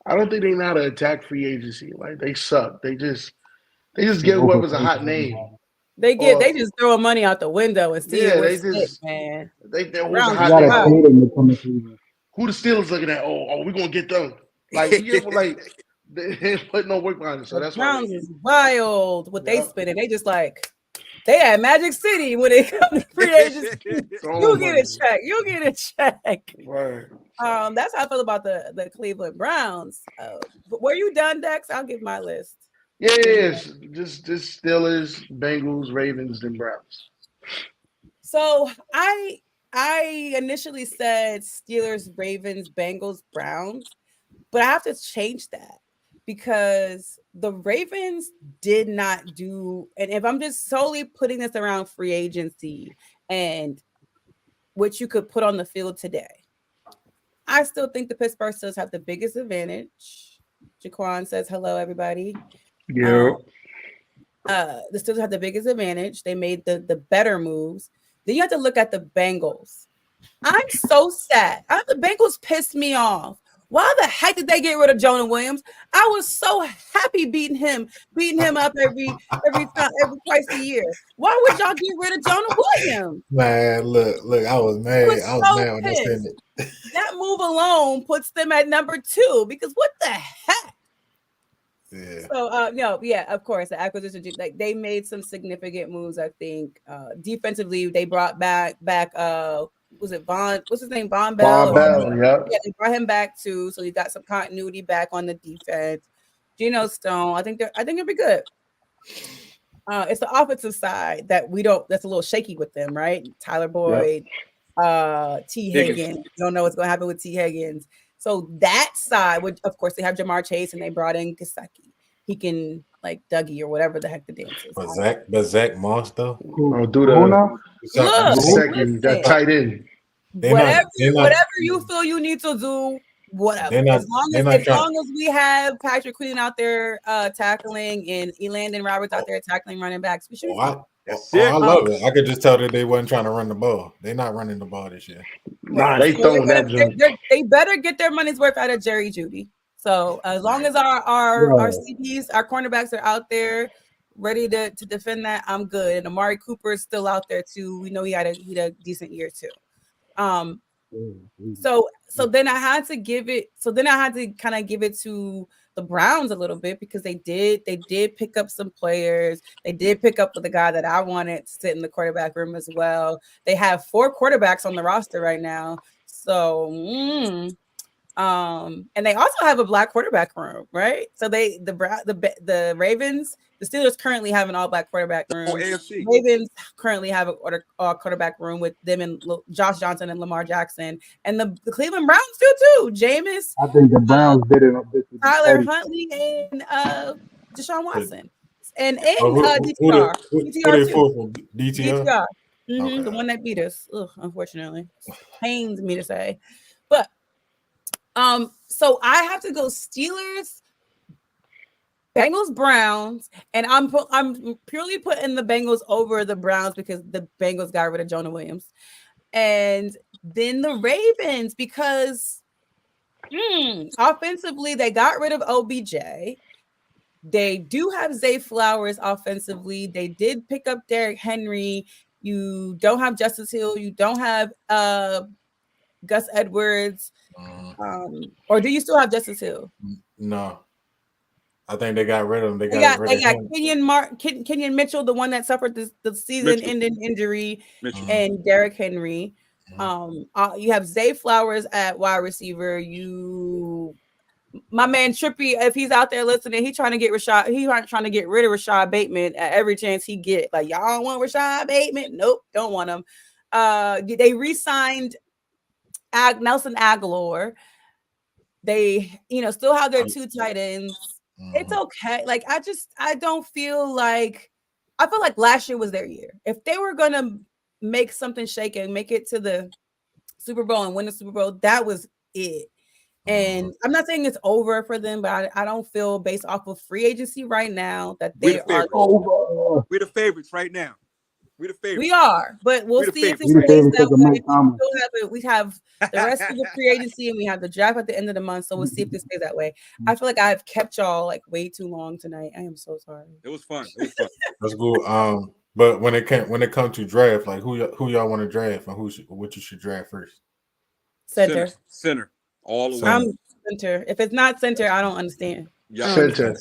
I don't think they know how to attack free agency. Like they suck. They just They get whoever's a overpaid hot for name. everybody. They Or just throwing money out the window and seeing yeah, what they stick, just man. they who's a Browns You is hot gotta name. wild. pay them to come to Cleveland. Who the Steelers looking at? Oh, we're gonna get them. Like you get like they ain't put no work behind it. So The that's why Browns is wild. What they yeah, spending? They just like they at Magic City when it comes to free agency. throwing You get a money. check. You get a check. Right. So That's how I feel about the Cleveland Browns. But were you done, Dex? I'll give my list. yeah, yes. Just Steelers, Bengals, Ravens, then Browns. So I initially said Steelers, Ravens, Bengals, Browns, but I have to change that because the Ravens did not do, and if I'm just solely putting this around free agency and what you could put on the field today, I still think the Pittsburgh Steelers have the biggest advantage. Jaquan says hello, everybody. Yeah. Um, the Steelers have the biggest advantage. They made the better moves. Then you have to look at the Bengals. I'm so sad. The Bengals pissed me off. Why the heck did they get rid of Jonah Williams? I was so happy beating him up every time, every twice a year. Why would y'all get rid of Jonah Williams? Man, look, I was I mad. was I was so mad when I said pissed. it. That move alone puts them at number 2 because what the heck? Yeah. So no, yeah, of course, the acquisition, like they made some significant moves. I think defensively, they brought back was it Von? What's his name? Von Bell. Bob Von Bell, Bell. yeah. Yeah, they brought him back too, so you got some continuity back on the defense. Geno Stone, I think it'll be good. It's the offensive side that we don't. That's a little shaky with them, right? Tyler Yep. Boyd, T. Higgins. Don't know what's going to happen with T. Higgins. So that side, which of course they have Jamar Chase and they brought in Gesicki. He can like Dougie or whatever the heck the dance is. But Zach Moss though. Oh, do Who the now? Look, second that listen, tight end. whatever you feel you need to do, whatever. They're not- As long they're as not as trying- long as we have Patrick Queen out there tackling and Elandon Roberts out there tackling running backs, we should be fine. I love it. I could just tell that they wasn't trying to run the ball. They're not running the ball this year. Nah, they So throwing that junk. they better get their money's worth out of Jerry Jeudy. So as long as our CBs, our cornerbacks are out there ready to defend that, I'm good. And Amari Cooper is still out there too. We know he had a decent year too. So then I had to give it. So then I had to kind of give it to the Browns a little bit because they did pick up some players. They did pick up the guy that I wanted to sit in the quarterback room as well. They have 4 quarterbacks on the roster right now. So and they also have a black quarterback room, right? So the Ravens, the Steelers currently have an all-black quarterback room. AFC. Ravens currently have a quarterback room with them and Josh Johnson and Lamar Jackson, and the Cleveland Browns do too. Jameis, I think the Browns did it on this. Tyler Huntley, and Deshaun Watson, and Who DTR. they for DTR? DTR. Okay. The one that beat us. Ugh, unfortunately, pains me to say, but. So I have to go Steelers, Bengals, Browns, and I'm purely putting the Bengals over the Browns because the Bengals got rid of Jonah Williams, and then the Ravens because offensively they got rid of OBJ. They do have Zay Flowers offensively. They did pick up Derrick Henry. You don't have Justice Hill. You don't have Gus Edwards. Or do you still have Justice Hill? No, I think they got rid of him. They got rid of him. Kenyon Mitchell, the one that suffered the season-ending injury, and Derrick Henry. You have Zay Flowers at wide receiver. My man Trippy, if he's out there listening, he's trying to get Rashad. He's trying to get rid of Rashad Bateman at every chance he get. Like, y'all don't want Rashad Bateman? Nope, don't want him. They re-signed Nelson Aguilar. They, still have their 2 tight ends. It's okay. Like, I don't feel like I feel like last year was their year. If they were gonna make something shake and make it to the Super Bowl and win the Super Bowl, that was it. And I'm not saying it's over for them, but I don't feel based off of free agency right now that they are over. We're the favorites right now. We're the favorites. We are, but we'll see if it We're the stays favorites that because of way. Mike Tomlin. We have the rest of the free agency and we have the draft at the end of the month. So we'll see if this stays that way. I feel like I've kept y'all like way too long tonight. I am so sorry. It was fun. That's cool. But when it comes to draft, like who y'all want to draft and what you should draft first? Center. All the way. I'm center. If it's not center, I don't understand. Center.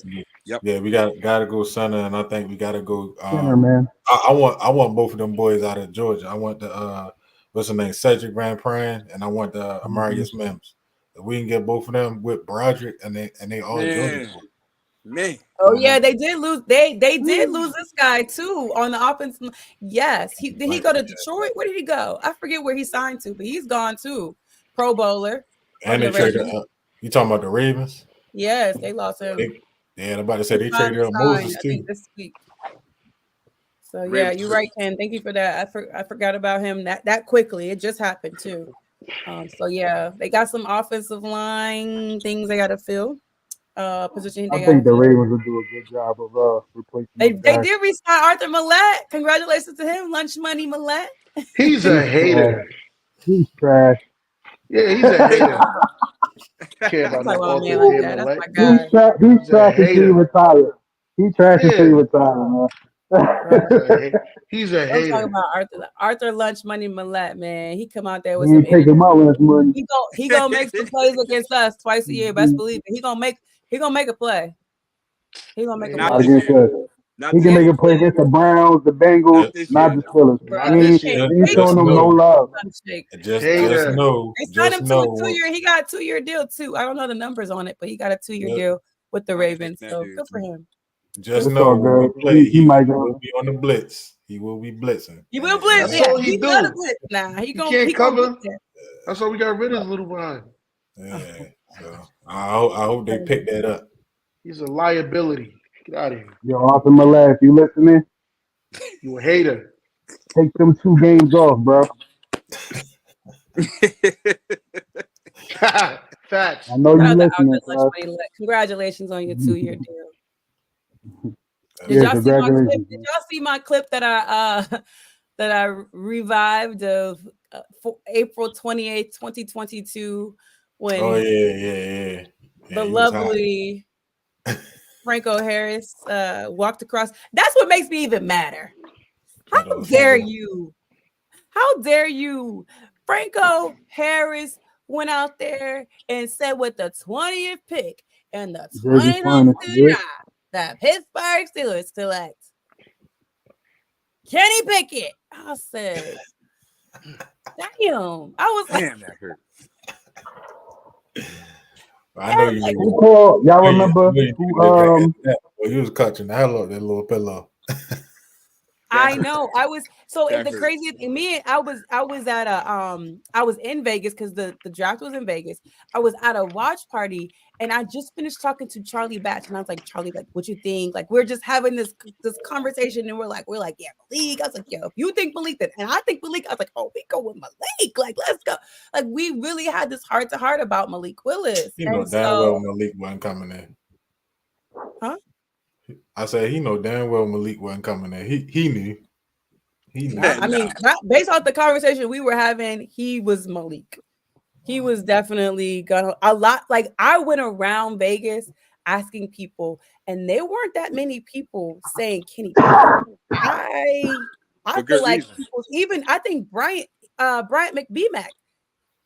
Yep. Yeah, we gotta go center, and I think we gotta go Center, man. I want both of them boys out of Georgia. I want the what's his name, Cedric Van Pran, and I want the Amarius Mims. If we can get both of them with Broderick and they all Georgia. Man. Oh yeah, they did lose. They did lose this guy too on the offense. Yes, did he go to Detroit? Where did he go? I forget where he signed to, but he's gone too. Pro Bowler. And they traded. You talking about the Ravens? Yes, they lost him. I'm about to say they traded up Moses too. This week. So yeah, you're right, Ken. Thank you for that. I forgot about him that quickly. It just happened too. So yeah, they got some offensive line things they got to fill. Position. I think the Ravens will do a good job of replacing. They did re-sign Arthur Millette. Congratulations to him, Lunch Money Millette. He's a hater. He's trash. Yeah, he's a hater. Care about no Arthur Millette. He's trash until he retired. He's trash until he retired, man. He's a hater. I'm talking about Arthur Lunch Money Millette, man. He come out there with some taking my lunch money. He gonna make some plays against us twice a year. Best believe it. He gonna make a play. He gonna make a play. He can make a play against the Browns, the Bengals, not the Steelers. He's showing them no love. Just know. They signed him to a 2-year. He got a 2-year deal too. I don't know the numbers on it, but he got a 2-year deal with the Ravens. So good for him. Just It's all know when we good. play, He might he will go. be on the blitz. He will be blitzing. He will And blitz. That's Yeah, all he he love to do. blitz now. He He gonna can't he gonna cover. get there. That's why we got rid of his little behind. yeah. So I hope they pick that up. He's a liability. Get out of here. Yo, Arthur Malay, if you listening, You a hater. take them 2 games off, bro. Facts. I know Shout you out to listening, cuz. Congratulations on your 2-year deal. Did Yeah, y'all see my clip? congratulations, Did man. y'all see my clip that I that I revived of April 28th, 2022, Oh when yeah. the He was hot. lovely Franco Harris walked across? That's what makes me even madder. How Thought it was dare Franco. you? How dare you? Franco Harris went out there and said with the 20th pick and the Jersey 29th finest, yeah. that Pittsburgh Steelers select Kenny Pickett. I said, damn. I was like, Damn, that hurt. I know you like, knew. Who called? Y'all I remember knew you who knew they bring that. Well, he was clutching the hell out of that little pillow. That I hurt. know. I was so That the hurt. craziest thing, I was at a I was in Vegas because the draft was in Vegas. I was at a watch party and I just finished talking to Charlie Batch and I was like, Charlie, like, what you think? Like, we're just having this conversation and we're like, yeah, Malik. I was like, yo, if you think Malik, then and I think Malik, I was like, oh, we go with Malik. Like, let's go. Like, we really had this heart to heart about Malik Willis. You know And damn well so, Malik wasn't coming in. huh? I said he know damn well Malik wasn't coming in. He knew. He knew. I mean, based off the conversation we were having, he was Malik. He was definitely gonna a lot. Like, I went around Vegas asking people, and there weren't that many people saying Kenny Pickett. I For feel good like reason. I think Bryant McBmack,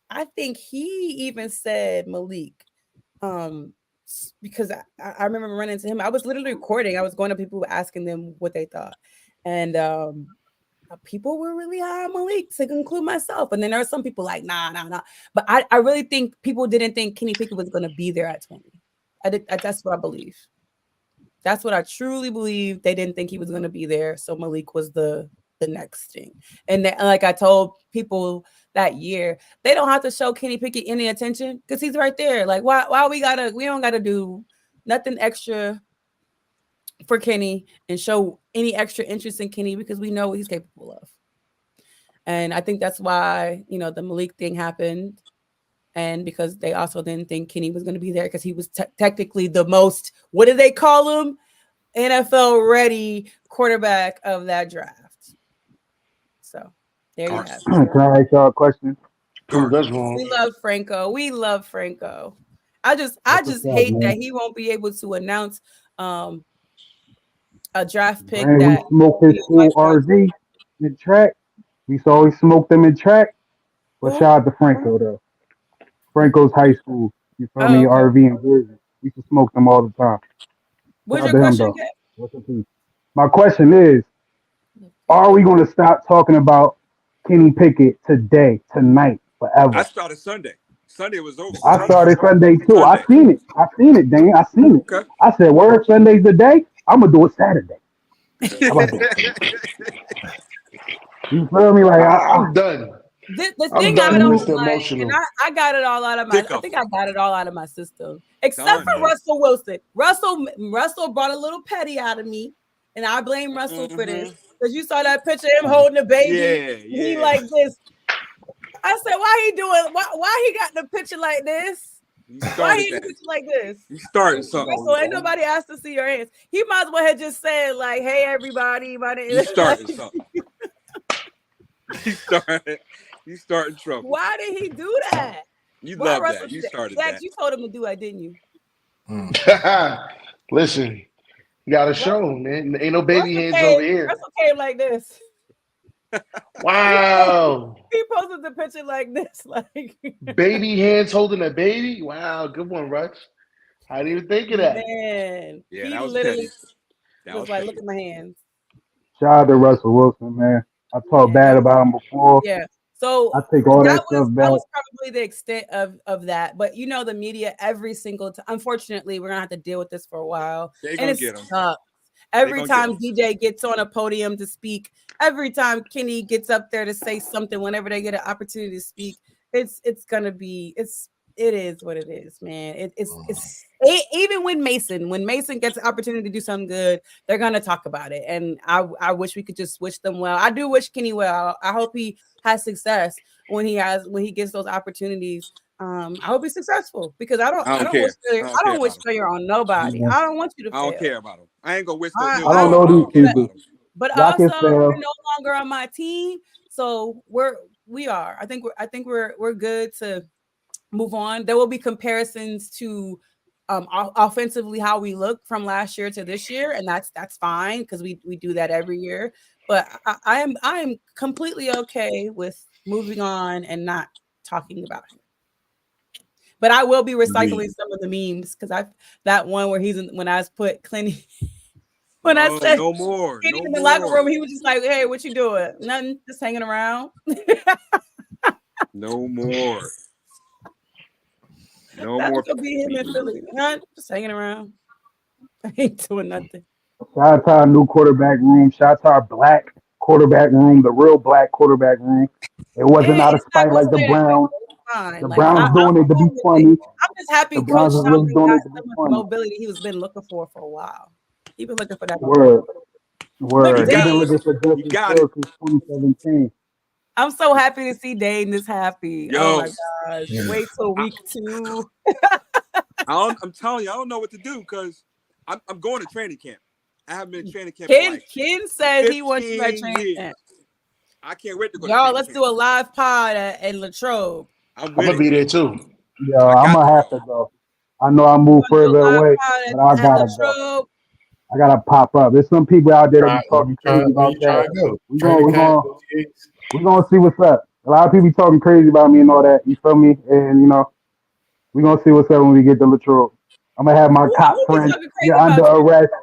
I think he even said Malik. Because I remember running into him. I was literally recording. I was going to people asking them what they thought. And people were really high on Malik, to include myself. And then there are some people like, nah. But I really think people didn't think Kenny Pickett was going to be there at 20. That's what I believe. That's what I truly believe. They didn't think he was going to be there. So Malik was the next thing. And like I told people that year, they don't have to show Kenny Pickett any attention because he's right there. Like, why we don't gotta do nothing extra for Kenny and show any extra interest in Kenny because we know what he's capable of. And I think that's why, the Malik thing happened. And because they also didn't think Kenny was going to be there because he was technically the most, what do they call him? NFL ready quarterback of that draft. So there you have it. Can I ask y'all a question? That's wrong. We love Franco. I just What's up, hate man? that he won't be able to announce a draft pick Brand, we that smoked his full RV in track. We saw he smoked them in track. But Who? shout out to Franco though. Franco's high school. You feel Oh, me? okay. RV in Jersey. We used to smoke them all the time. What's Shout your out to him question though. again? What's up, peace? My question is, are we going to stop talking about Kenny Pickett today, tonight, I forever? started Sunday. Sunday was over. I started Sunday too. Sunday. I seen it, Dane. I seen it. Okay. I said, word, Sunday's the day. I'm going to do it Saturday. How about that? You feel me? Like, I'm done. The I'm thing I done with don't Mr. like, Emotional. and I got it all out of Sick I of think him. I got it all out of my system, except Done. for Russell Wilson. Russell brought a little petty out of me, and I blame Russell for this because you saw that picture of him holding the baby. Yeah. He like this. I said, why he doing? Why he got the picture like this? You Why started he that. picture like this? You started something. Russell, ain't nobody asked to see your hands. He might as well have just said like, "Hey, everybody, my name." You started something. You started trouble. Why did he do that? You Why love Russell that. You did started Zach, that. you told him to do that, didn't you? Listen, you got to show him, man. Ain't no baby Russell hands came, over here. Russell came like this. Wow. He posted the picture like this, like Baby hands holding a baby. Wow, good one, Russ. I didn't even think of that. man. Yeah, He that was literally petty. That was was like, petty. "Look at my hands." shout out to Russell Wilson, man. I talked Man, bad about him before. yeah. So I take all that that stuff was back. probably the extent of that. But the media every single time. Unfortunately, we're gonna have to deal with this for a while, They and gonna it get him. sucks. Every gonna get time DJ gets on a podium to speak, every time Kenny gets up there to say something, whenever they get an opportunity to speak, it's gonna be it is what it is, man. Even when Mason gets an opportunity to do something good, they're gonna talk about it. And I wish we could just wish them well. I do wish Kenny well. I hope he has success when he gets those opportunities. I hope he's successful because I I don't don't wish care. I failure, don't I care don't wish about him. failure on nobody. I don't want you to I don't fail. care about him. I ain't gonna wish no I, ill I I don't will don't know on him. I these want don't to care do that. people. about him. But Y'all can also, fail. you're no longer on my team, so we are. I think we're good to move on. There will be comparisons to offensively how we look from last year to this year, and that's fine because we do that every year. But I am completely okay with moving on and not talking about him. But I will be recycling Indeed. some of the memes because that one where when I was put Clinty when I No, said no more. Kenny No in the locker more. room, he was just like, "Hey, what you doing? Nothing, just hanging around." No more. No That's more gonna be him in Philly. Huh? Just hanging around. I ain't doing nothing. Shout out to our new quarterback room. Shout out to our black quarterback room, the real black quarterback room. It wasn't out of It's not spite gonna like the stay that way. Browns. It's fine. The Like Browns doing I'm it to be cool with it. funny. I'm just happy The Coach Browns is really Shelton doing got it to be some of the funny. mobility he was been looking for a while. He been looking for that Word, mobility. Look, He word. They've got been it. Dane, looking for He Justin got it. Fields since 2017. I'm so happy to see Dane this happy. Oh Yo, my gosh. Wait till I, week 2. I'm telling you, I don't know what to do because I'm going to training camp. I haven't been to training camp in like Ken says he wants you at 15 training years. camp. I can't wait to go to Y'all, training let's camp. do a live pod in Latrobe. I'm I'm with gonna it. be there too. Yo, I I'm got gonna to have go. to go. I know I We're move gonna do a further live away, pod but I at gotta go. Latrobe. I gotta pop up. There's some people out there that be When talking crazy you about that. trying to go? We going Training we camp, going OTAs? we gonna see what's up. A lot of people talking crazy about me and all that. You feel me? And we gonna see what's up when we get to Latrobe. I'm gonna have my cop Who be friend. talking You're crazy under about you? arrest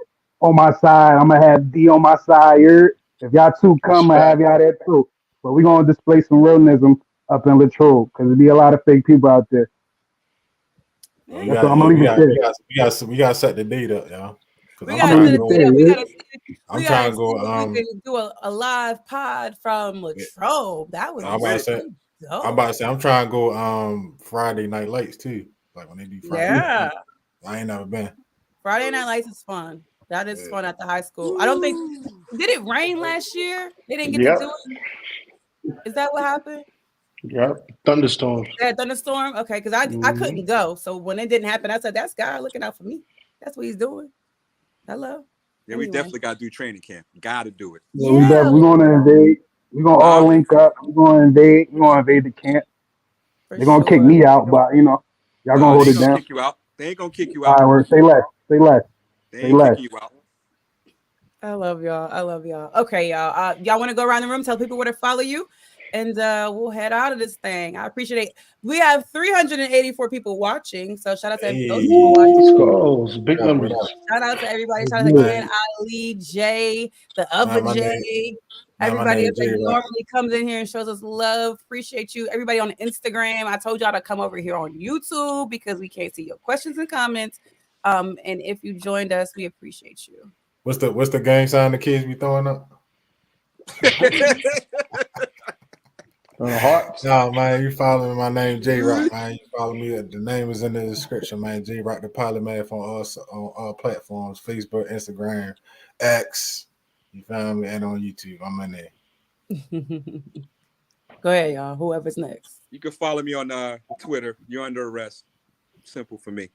on my side. I'm gonna have D on my side. If y'all two come, I have Respect. y'all there too. But we gonna display some realness up in Latrobe because there be a lot of fake people out there. Oh, Yeah. That's what I'm gonna leave it there. we got to set the date up, y'all. Because We I'm I'm gotta gonna trying set leave to a it go. date there. up. I'm We trying gotta to see go. if we can do a live pod from Latrobe. That would I'm I'm be about with to it. say. I'm dope. about to say. I'm trying to go. Friday night lights too. Like when they do Friday night Yeah. lights. I ain't never been. Friday Night Lights is fun. That is Yeah. fun at the high school. I don't think did it rain last year? They didn't get to Yep. do it. Is that what happened? Yep. Thunderstorms. That thunderstorm? Okay, because I Hmm. couldn't go. So when it didn't happen, I said, that's God looking out for me. That's what he's doing. Hello. Yeah, we Anyway. definitely got to do training camp. Got to do it. Yeah, we Yeah, definitely gonna invade. We gonna Huh? all link up. We gonna invade. We gonna invade the camp. for They're gonna kick sure. me out, but y'all gonna No, they hold ain't it gonna down. kick you out. They ain't gonna kick you All out. right, word. Say less. Say less. They Say ain't less. kicking you out. I love y'all. I love y'all. Okay, y'all. Y'all want to go around the room, tell people where to follow you, and we'll head out of this thing. I appreciate it. We have 384 people watching, so shout out to those people Hey, watching. Let's Woo! go. It's big what numbers. up? Shout out to everybody. Let's Shout out to get it. Ken, Man, Ali, Jay, the man, other my name, Jay, my everybody name else that Jay Rock. normally comes in here and shows us love. Appreciate you. Everybody on Instagram. I told y'all to come over here on YouTube because we can't see your questions and comments. And if you joined us, we appreciate you. What's the gang sign the kids be throwing up? Hearts. No, man, you follow me. My name J Rock, man. You follow me. The name is in the description, man. J Rock the Polymath on all platforms: Facebook, Instagram, X. You found me, and on YouTube. I'm in there. Go ahead, y'all. Whoever's next. You can follow me on Twitter. You're under arrest. Simple for me.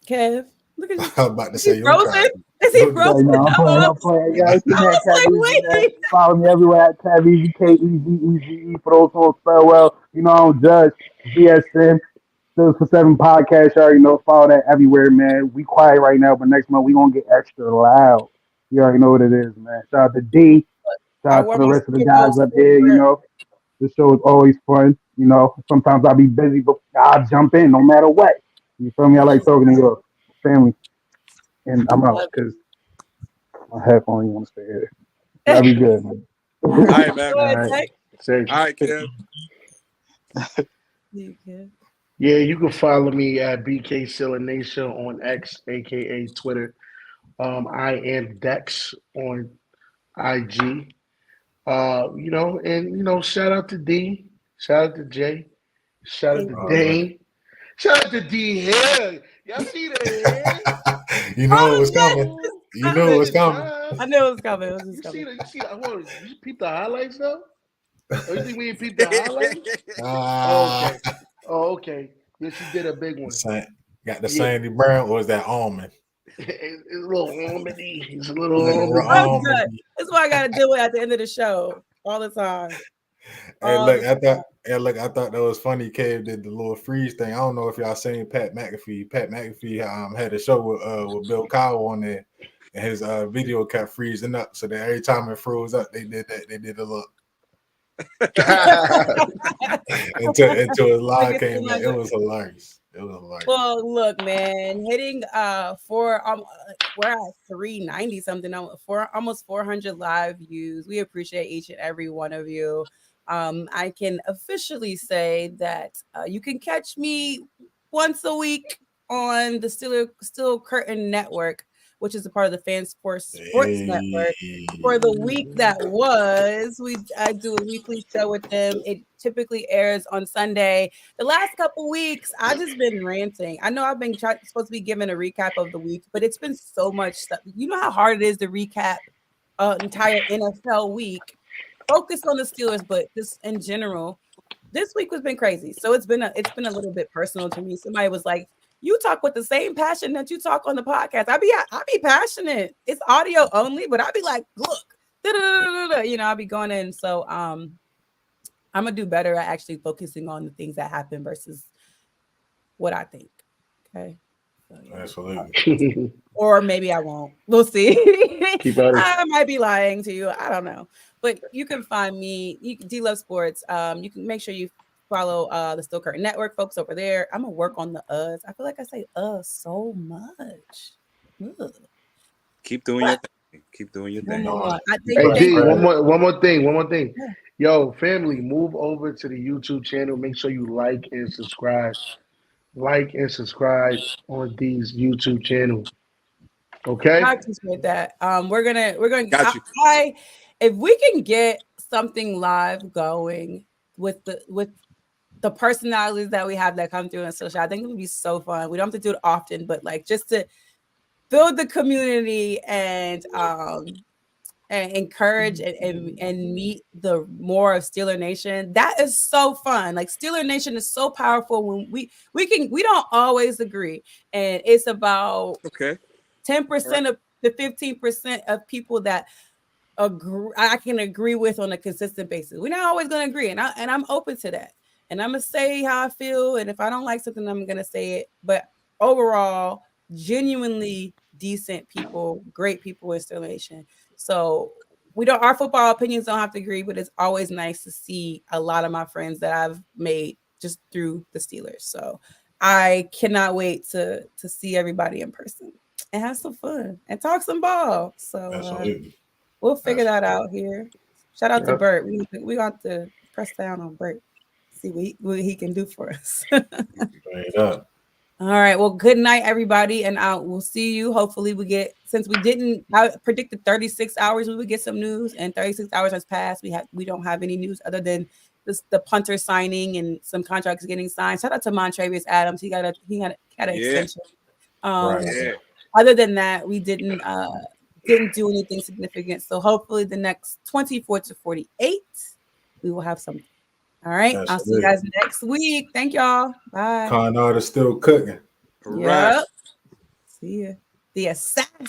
Kev, look at you. I'm about to Is he say, don't try. frozen? Is he Don't do Right frozen? now, I'm playing. I'm playing. Yeah, it's in I that was Cat like, Easy, man. wait. Follow me everywhere at Cat Easy, Keezy. For those who don't spell well, I don't judge. BSN. Those for 7 podcast. You already know. Follow that everywhere, man. We quiet right now, but next month we gonna get extra loud. You already know what it is, man. Shout out to D. Shout Our out to the world rest of the guys heroes up here. over. The show is always fun. Sometimes I'll be busy, but I'll jump in no matter what. You feel me? I like talking to your family, and I'm out because my headphone. You want to stay here? Y'all be good, man. All right, man. Go All ahead, right. Zach. Say. All right, Kev. You, Kev. Yeah, you can follow me at BK Silla Nation on X, aka Twitter. I am Dex on IG. Shout out to D, shout out to J, shout out Thank to All you. right. Dane, shout out to D here. Y'all see the hair? You know it Oh was yes, coming. Ooh, it's You knew it coming. was limited coming. time. I knew it was coming. It was just You see coming. the you see the hold on, you peep the highlights though? Oh, you think we ain't peep the highlights? Oh, Ah, okay. Oh, okay. Yeah, she did a big one. got the Yeah. Sandy Brown, or was that almond? It's a little almondy. It's a little Was that the real I'm almondy. almond? good. That's what I gotta do it at the end of the show all the time. Hey, All look, the time. I thought that was funny. Cave did the little freeze thing. I don't know if y'all seen Pat McAfee. Pat McAfee had a show with Bill Cowell on there, and his video kept freezing up. So that every time it froze up, they did that. They did a look until his Like line it's came in. like It was hilarious. It was hilarious. well, look, man, hitting we're at 390 something, for almost 400 live views. We appreciate each and every one of you. I can officially say that you can catch me once a week on the Still Curtain Network, which is a part of the Fan Sports Network. For the week that was, I do a weekly show with them. It typically airs on Sunday. The last couple weeks, I just been ranting. I know I've been supposed to be giving a recap of the week, but it's been so much stuff. You know how hard it is to recap an entire NFL week. Focus on the Steelers, but just in general, this week has been crazy. So it's been a little bit personal to me. Somebody was like, "You talk with the same passion that you talk on the podcast." I be passionate. It's audio only, but I be like, "Look, I'll be going in." So I'm gonna do better at actually focusing on the things that happen versus what I think. Okay. So yeah. Absolutely. Or maybe I won't. We'll see. Keep at it. I might be lying to you. I don't know. But you can find me, D Love Sports. You can make sure you follow the Still Curtain Network folks over there. I'm gonna work on the uhs. I feel like I say so much. Ugh. Keep doing your But thing. Keep doing your one thing. No, more. I you think Hey right, thank D, Brad. you. one more thing. Yeah. Yo, family, move over to the YouTube channel. Make sure you like and subscribe. Like and subscribe on D's YouTube channel. I Okay? appreciate that. We're gonna Got you. if we can get something live going with the personalities that we have that come through in social, I think it would be so fun. We don't have to do it often, but like just to build the community and encourage and meet the more of Steeler Nation. That is so fun. Like Steeler Nation is so powerful when we don't always agree. And it's about Okay. All right. 10% of the 15% of people that I can agree with on a consistent basis. We're not always going to agree, and I'm open to that. And I'm gonna say how I feel, and if I don't like something, I'm gonna say it. But overall, genuinely decent people, great people in Sterling Nation. So we don't. Our football opinions don't have to agree, but it's always nice to see a lot of my friends that I've made just through the Steelers. So I cannot wait to see everybody in person and have some fun and talk some ball. So Absolutely. we'll figure that Absolutely. out here. Shout out to Yep. Bert. We got to press down on Bert. See what he can do for us. Straight up. All right. Well, good night, everybody, and we'll see you. Hopefully, since we didn't. I predicted 36 hours we would get some news, and 36 hours has passed. We don't have any news other than the punter signing and some contracts getting signed. Shout out to Montravius Adams. He had an Yeah. extension. Right. Yeah. Other than that, we didn't do anything significant. So hopefully the next 24 to 48, we will have something. All right. I'll see you Absolutely. guys next week. Thank y'all. Bye. Con artist still cooking. All right. Yep. See ya. The assassin.